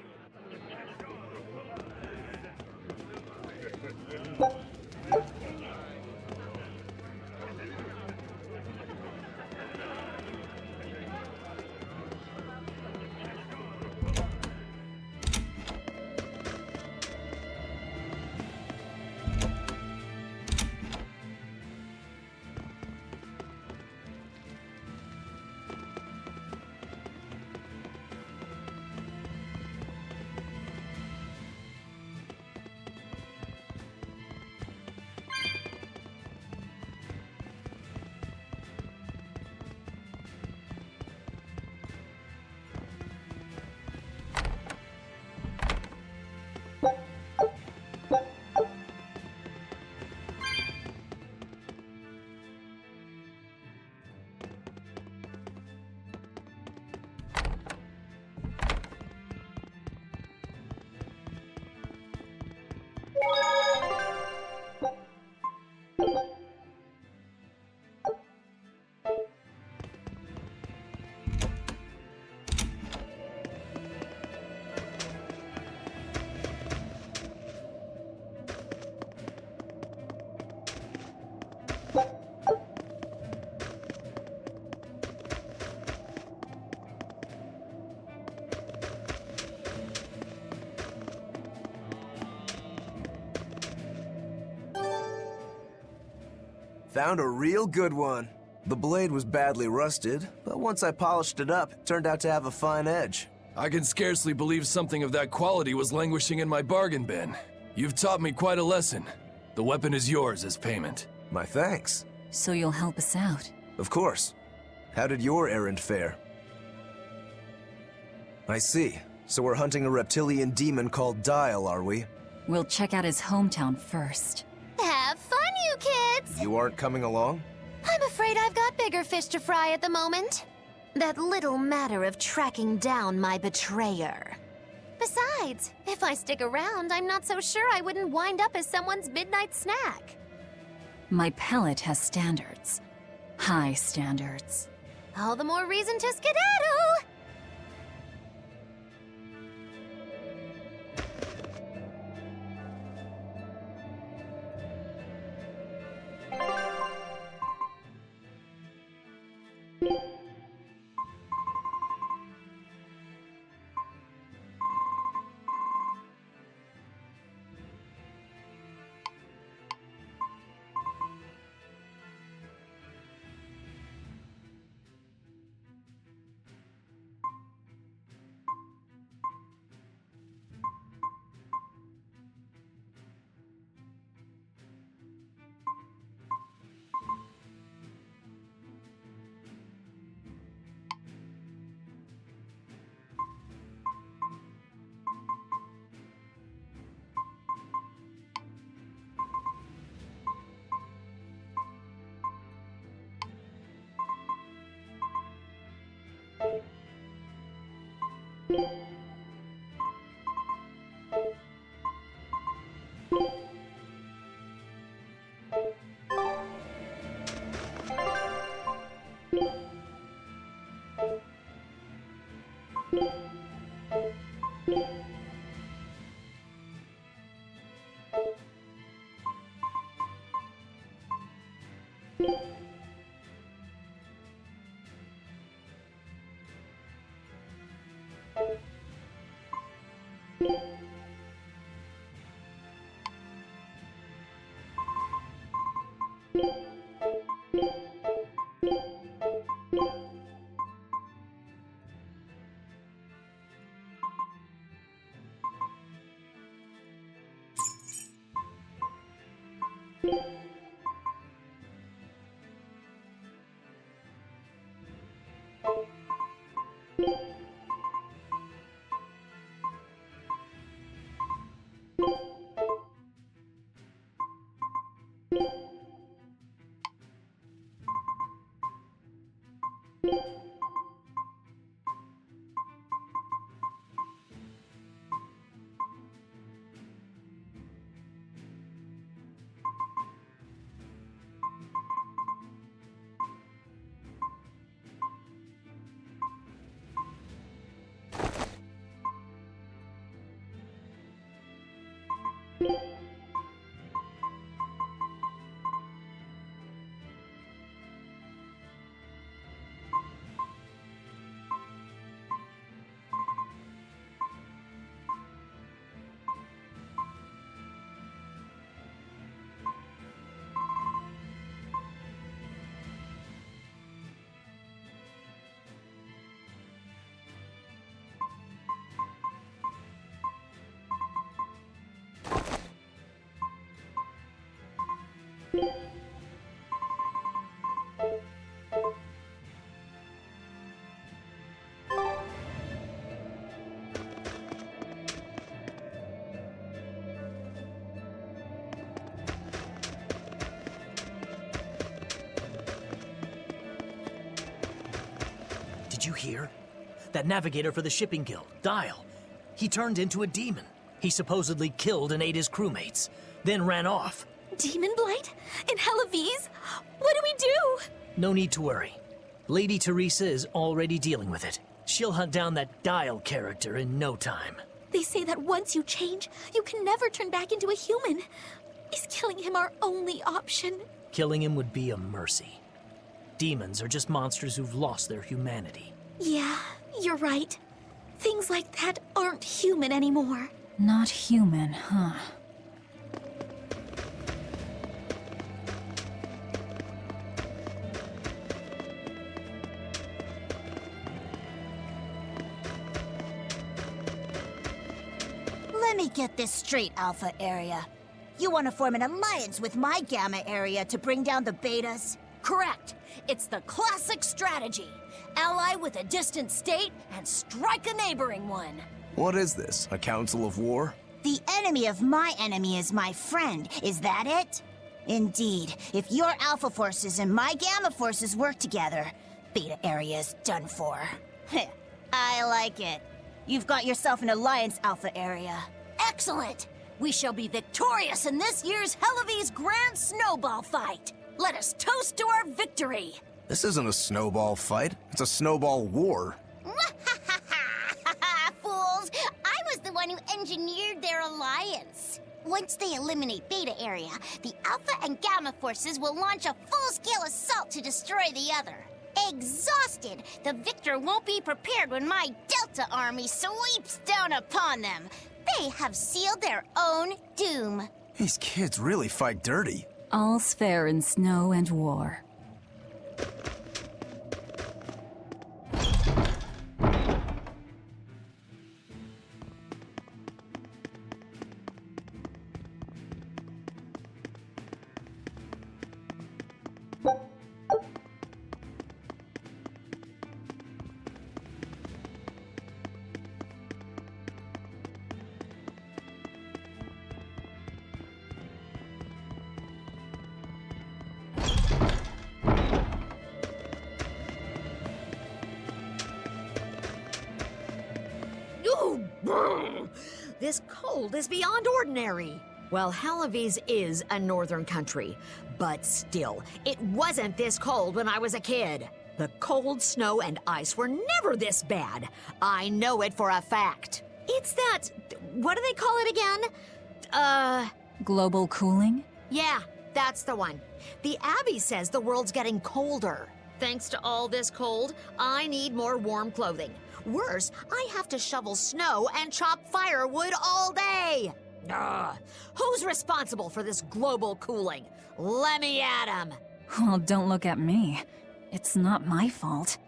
Found a real good one. The blade was badly rusted, but once I polished it up, it turned out to have a fine edge. I can scarcely believe something of that quality was languishing in my bargain bin. You've taught me quite a lesson. The weapon is yours as payment. My thanks. So you'll help us out? Of course. How did your errand fare? I see. So we're hunting a reptilian demon called Dial, are we? We'll check out his hometown first. Have fun, you kids! You aren't coming along? I'm afraid I've got bigger fish to fry at the moment. That little matter of tracking down my betrayer. Besides, if I stick around, I'm not so sure I wouldn't wind up as someone's midnight snack. My palate has standards. High standards. All the more reason to skedaddle! Did you hear? That navigator for the shipping guild, Dial. He turned into a demon. He supposedly killed and ate his crewmates, then ran off. Demon Blight? In Hellawes? What do we do? No need to worry. Lady Teresa is already dealing with it. She'll hunt down that Dial character in no time. They say that once you change, you can never turn back into a human. Is killing him our only option? Killing him would be a mercy. Demons are just monsters who've lost their humanity. Yeah, you're right. Things like that aren't human anymore. Not human, huh? Let me get this straight, Alpha Area. You want to form an alliance with my Gamma Area to bring down the Betas? Correct. It's the classic strategy. Ally with a distant state and strike a neighboring one. What is this, a council of war? The enemy of my enemy is my friend. Is that it? Indeed. If your Alpha forces and my Gamma forces work together, Beta Area is done for. I like it. You've got yourself an alliance, Alpha Area. Excellent! We shall be victorious in this year's Hellawes Grand Snowball Fight. Let us toast to our victory. This isn't a snowball fight. It's a snowball war. Fools! I was the one who engineered their alliance. Once they eliminate Beta Area, the Alpha and Gamma forces will launch a full-scale assault to destroy the other. Exhausted, the victor won't be prepared when my Delta army sweeps down upon them. They have sealed their own doom. These kids really fight dirty. All's fair in snow and war. This cold is beyond ordinary. Well, Hellawes is a northern country, but still, it wasn't this cold when I was a kid. The cold, snow, and ice were never this bad. I know it for a fact. It's that... what do they call it again? Global cooling? Yeah, that's the one. The Abbey says the world's getting colder. Thanks to all this cold, I need more warm clothing. Worse, I have to shovel snow and chop firewood all day. Ugh. Who's responsible for this global cooling? Let me at him! Well, don't look at me. It's not my fault.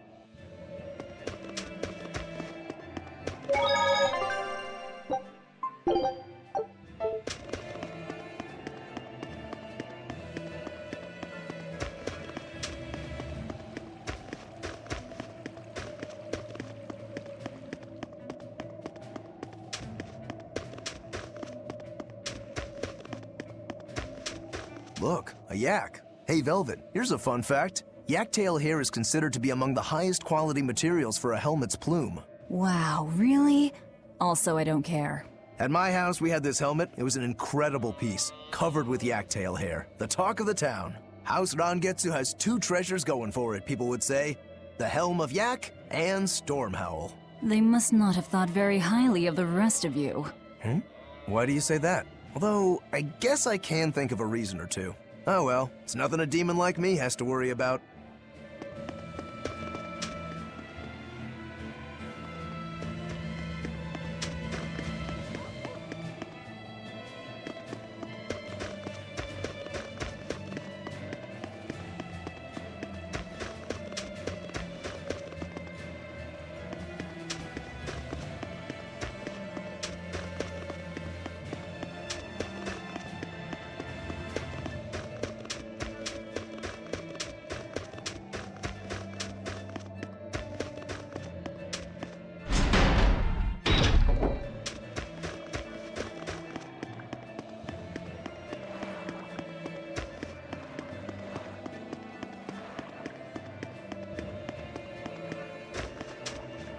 Look, a yak. Hey, Velvet, here's a fun fact. Yak tail hair is considered to be among the highest quality materials for a helmet's plume. Wow, really? Also, I don't care. At my house, we had this helmet. It was an incredible piece, covered with yak tail hair. The talk of the town. House Rangetsu has two treasures going for it, people would say. The Helm of Yak and Storm Howl. They must not have thought very highly of the rest of you. Why do you say that? Although, I guess I can think of a reason or two. Oh well, it's nothing a demon like me has to worry about.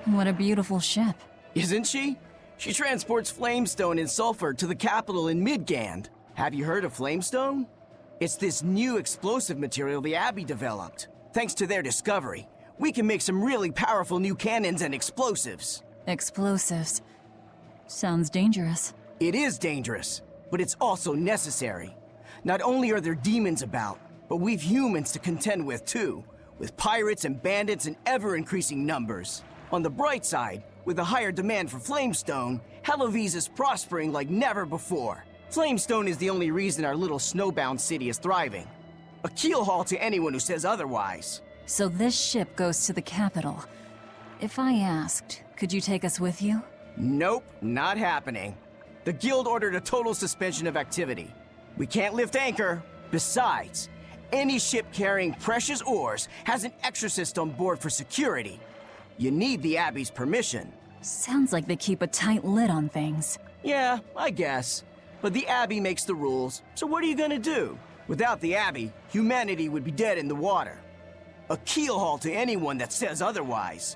What a beautiful ship. Isn't she? She transports flamestone and sulfur to the capital in Midgand. Have you heard of flamestone? It's this new explosive material the Abbey developed. Thanks to their discovery, we can make some really powerful new cannons and explosives. Explosives. Sounds dangerous. It is dangerous, but it's also necessary. Not only are there demons about, but we've humans to contend with too, with pirates and bandits in ever-increasing numbers. On the bright side, with a higher demand for flamestone, Hellowese is prospering like never before. Flamestone is the only reason our little snowbound city is thriving. A keelhaul to anyone who says otherwise. So this ship goes to the capital. If I asked, could you take us with you? Nope, not happening. The guild ordered a total suspension of activity. We can't lift anchor. Besides, any ship carrying precious ores has an exorcist on board for security. You need the Abbey's permission. Sounds like they keep a tight lid on things. Yeah, I guess. But the Abbey makes the rules, so what are you gonna do? Without the Abbey, humanity would be dead in the water. A keelhaul to anyone that says otherwise.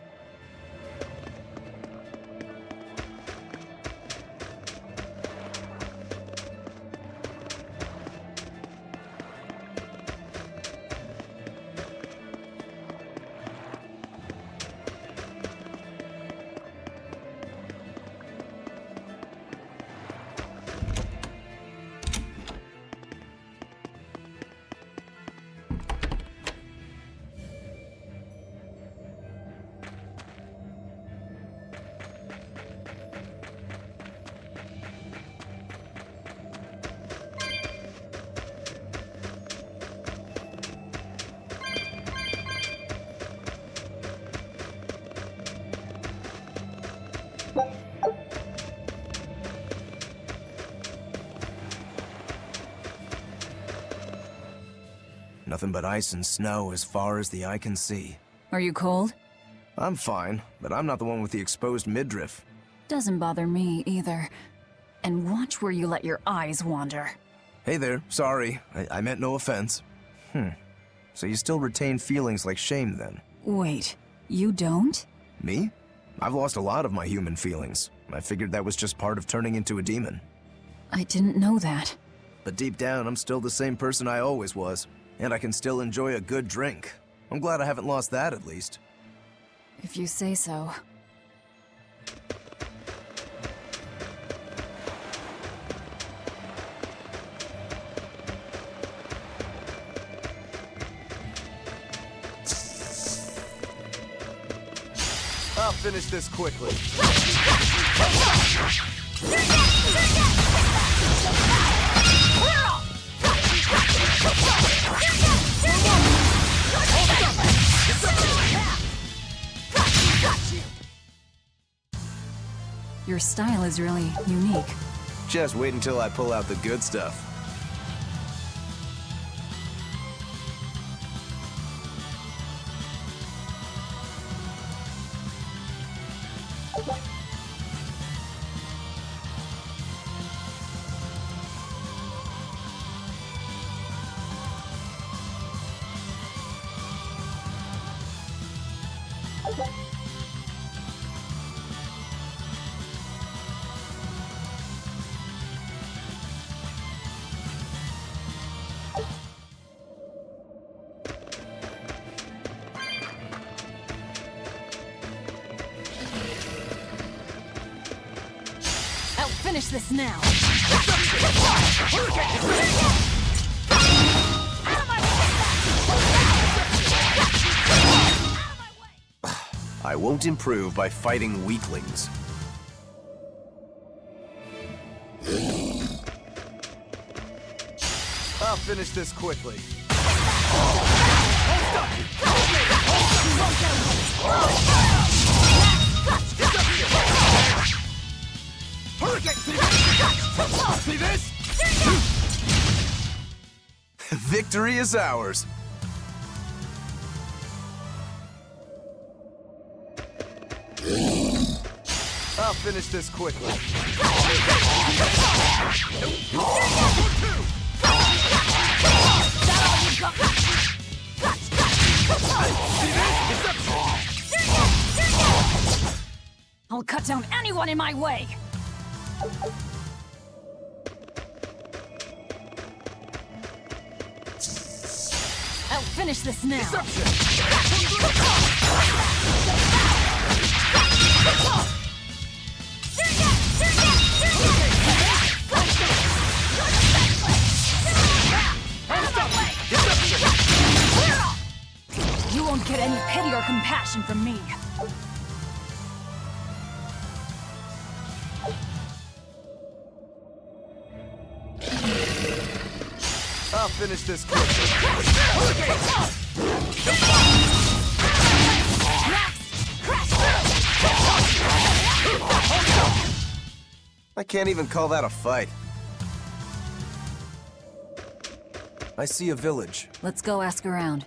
Nothing but ice and snow as far as the eye can see. Are you cold? I'm fine, but I'm not the one with the exposed midriff. Doesn't bother me either. And watch where you let your eyes wander. Hey there, sorry. I meant no offense. So you still retain feelings like shame then? Wait, you don't? Me? I've lost a lot of my human feelings. I figured that was just part of turning into a demon. I didn't know that. But deep down, I'm still the same person I always was. And I can still enjoy a good drink. I'm glad I haven't lost that, at least. If you say so. I'll finish this quickly. You're dead! You're dead! Your style is really unique. Just wait until I pull out the good stuff. I'll finish this now. I won't improve by fighting weaklings. I'll finish this quickly. See this? Victory is ours. I'll finish this quickly. I'll cut down anyone in my way! I'll finish this now. You won't get any pity or compassion from me. I'll finish this quickly. I can't even call that a fight. I see a village. Let's go ask around.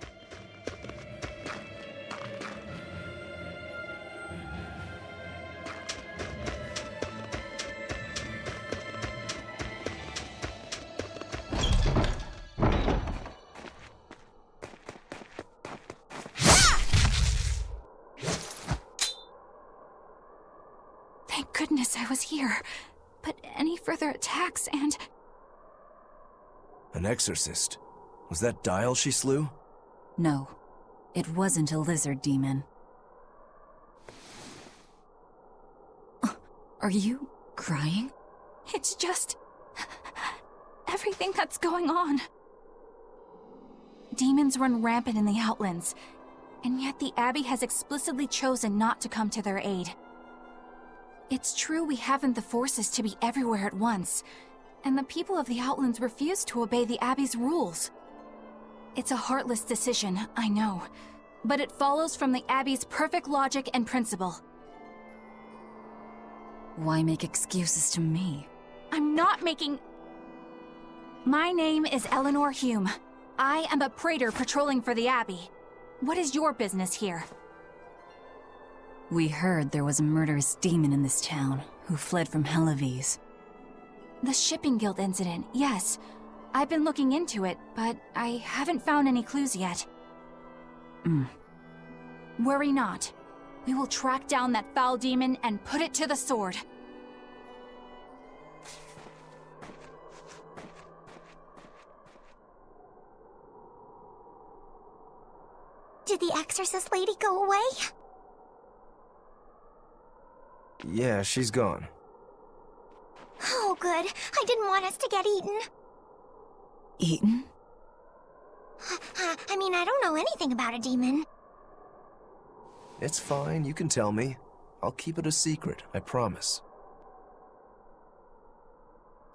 Thank goodness I was here. But any further attacks and... An exorcist. Was that Dial she slew? No, it wasn't a lizard demon. Are you crying? It's just... everything that's going on. Demons run rampant in the Outlands, and yet the Abbey has explicitly chosen not to come to their aid. It's true we haven't the forces to be everywhere at once, and the people of the Outlands refuse to obey the Abbey's rules. It's a heartless decision, I know, but it follows from the Abbey's perfect logic and principle. Why make excuses to me? I'm not making... My name is Eleanor Hume. I am a praetor patrolling for the Abbey. What is your business here? We heard there was a murderous demon in this town who fled from Helavis. The Shipping Guild incident, yes. I've been looking into it, but I haven't found any clues yet. Worry not. We will track down that foul demon and put it to the sword. Did the exorcist lady go away? Yeah, she's gone. Oh, good. I didn't want us to get eaten. Eaten? I mean, I don't know anything about a demon. It's fine, you can tell me. I'll keep it a secret, I promise.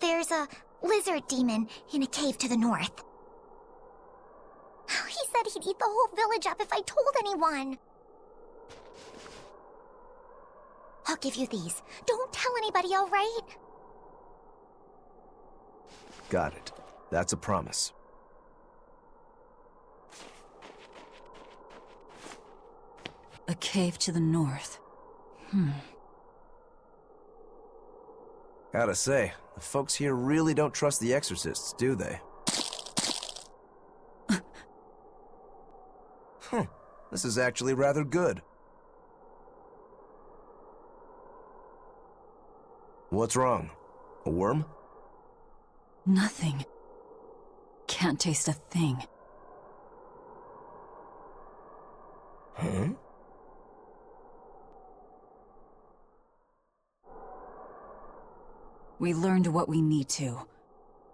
There's a lizard demon in a cave to the north. He said he'd eat the whole village up if I told anyone. I'll give you these. Don't tell anybody, all right? Got it. That's a promise. A cave to the north. Gotta say, the folks here really don't trust the exorcists, do they? This is actually rather good. What's wrong? A worm? Nothing. Can't taste a thing. Huh? We learned what we need to.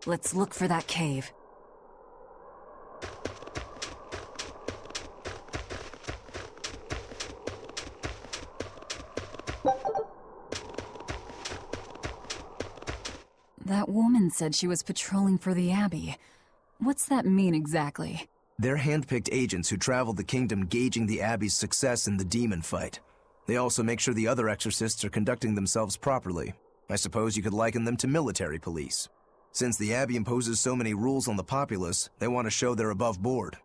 Let's look for that cave. That woman said she was patrolling for the Abbey. What's that mean exactly? They're handpicked agents who travel the kingdom gauging the Abbey's success in the demon fight. They also make sure the other exorcists are conducting themselves properly. I suppose you could liken them to military police. Since the Abbey imposes so many rules on the populace, they want to show they're above board.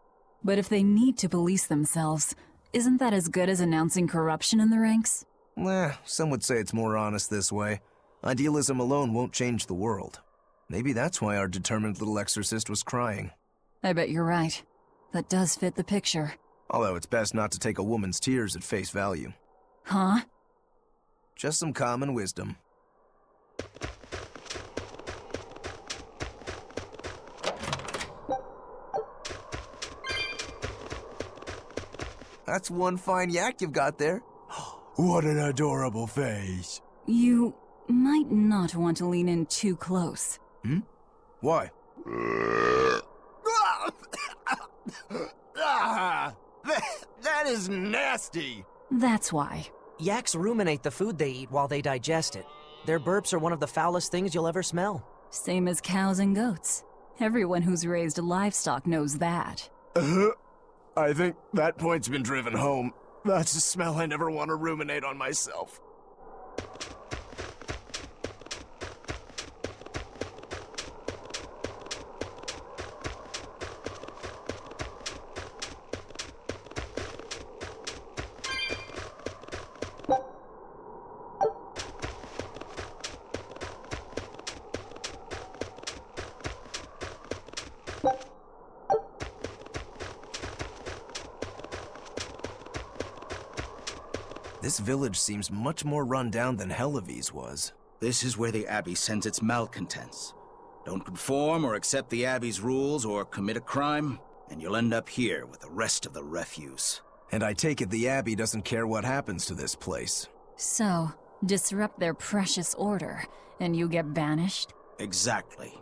But if they need to police themselves, isn't that as good as announcing corruption in the ranks? Some would say it's more honest this way. Idealism alone won't change the world. Maybe that's why our determined little exorcist was crying. I bet you're right. That does fit the picture. Although it's best not to take a woman's tears at face value. Huh? Just some common wisdom. That's one fine yak you've got there. What an adorable face. You might not want to lean in too close. Why? That is nasty! That's why. Yaks ruminate the food they eat while they digest it. Their burps are one of the foulest things you'll ever smell. Same as cows and goats. Everyone who's raised livestock knows that. I think that point's been driven home. That's a smell I never want to ruminate on myself. This village seems much more run down than Helavi's was. This is where the Abbey sends its malcontents. Don't conform or accept the Abbey's rules or commit a crime, and you'll end up here with the rest of the refuse. And I take it the Abbey doesn't care what happens to this place. So, disrupt their precious order, and you get banished? Exactly.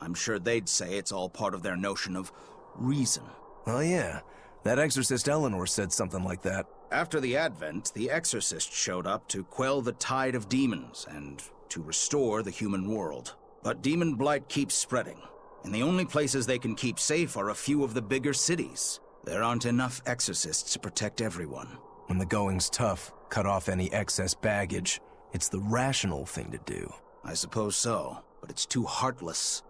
I'm sure they'd say it's all part of their notion of reason. Oh yeah, that exorcist Eleanor said something like that. After the Advent, the Exorcist showed up to quell the tide of demons and to restore the human world. But demon blight keeps spreading, and the only places they can keep safe are a few of the bigger cities. There aren't enough exorcists to protect everyone. When the going's tough, cut off any excess baggage. It's the rational thing to do. I suppose so, but it's too heartless.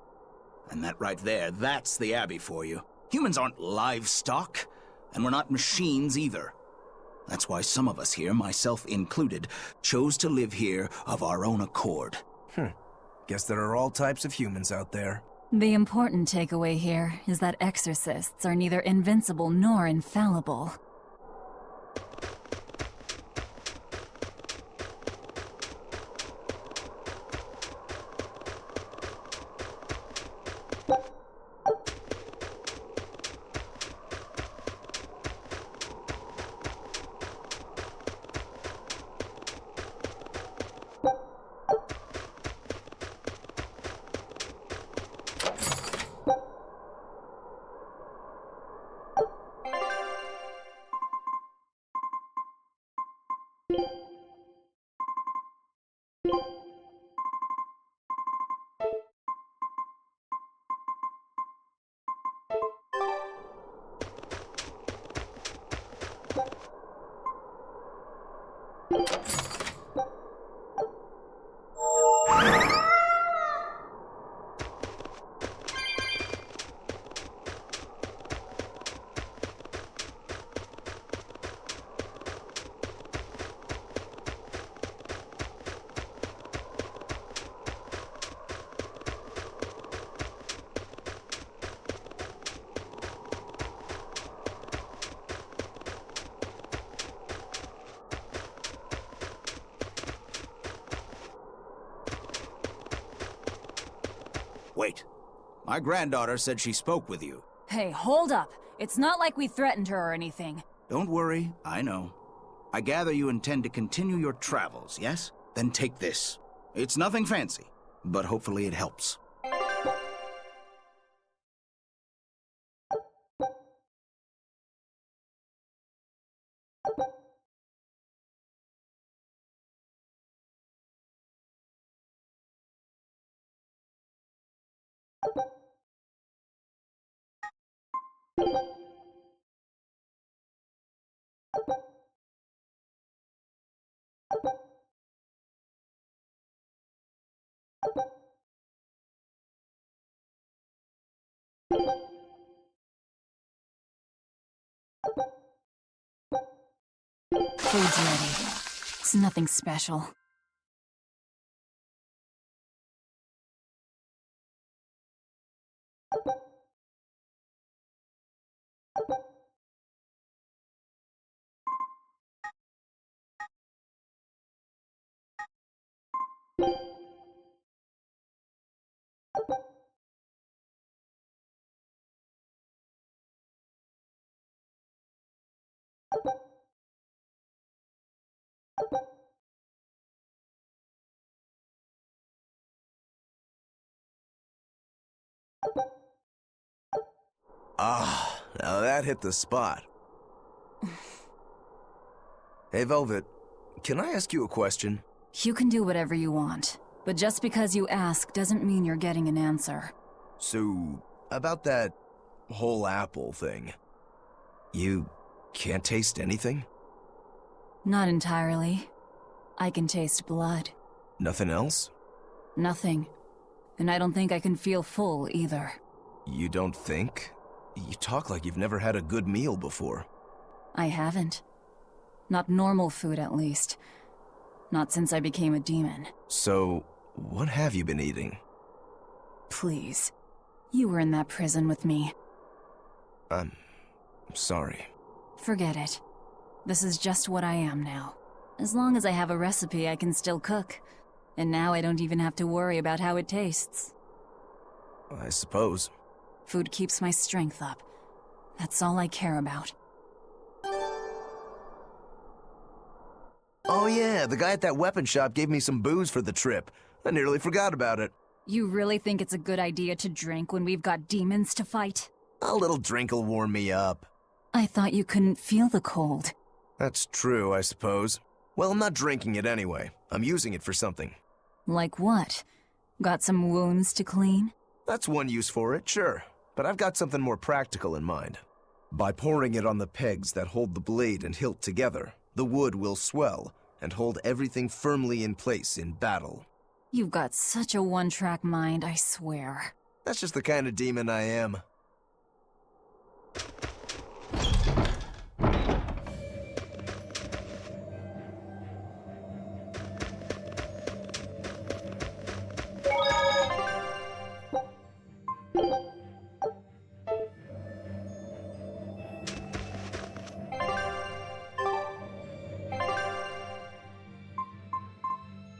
And that right there, that's the Abbey for you. Humans aren't livestock, and we're not machines either. That's why some of us here, myself included, chose to live here of our own accord. Guess there are all types of humans out there. The important takeaway here is that exorcists are neither invincible nor infallible. Wait. My granddaughter said she spoke with you. Hey, hold up. It's not like we threatened her or anything. Don't worry, I know. I gather you intend to continue your travels, yes? Then take this. It's nothing fancy, but hopefully it helps. Food's ready. It's nothing special. Ah, now that hit the spot. Hey, Velvet, can I ask you a question? You can do whatever you want, but just because you ask doesn't mean you're getting an answer. So, about that whole apple thing, you can't taste anything? Not entirely. I can taste blood. Nothing else? Nothing. And I don't think I can feel full either. You don't think? You talk like you've never had a good meal before. I haven't. Not normal food, at least. Not since I became a demon. So, what have you been eating? Please. You were in that prison with me. I'm sorry. Forget it. This is just what I am now. As long as I have a recipe, I can still cook. And now I don't even have to worry about how it tastes. I suppose. Food keeps my strength up. That's all I care about. Oh yeah, the guy at that weapon shop gave me some booze for the trip. I nearly forgot about it. You really think it's a good idea to drink when we've got demons to fight? A little drink'll warm me up. I thought you couldn't feel the cold. That's true, I suppose. Well, I'm not drinking it anyway. I'm using it for something. Like what? Got some wounds to clean? That's one use for it, sure. But I've got something more practical in mind. By pouring it on the pegs that hold the blade and hilt together, the wood will swell and hold everything firmly in place in battle. You've got such a one-track mind, I swear. That's just the kind of demon I am.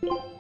you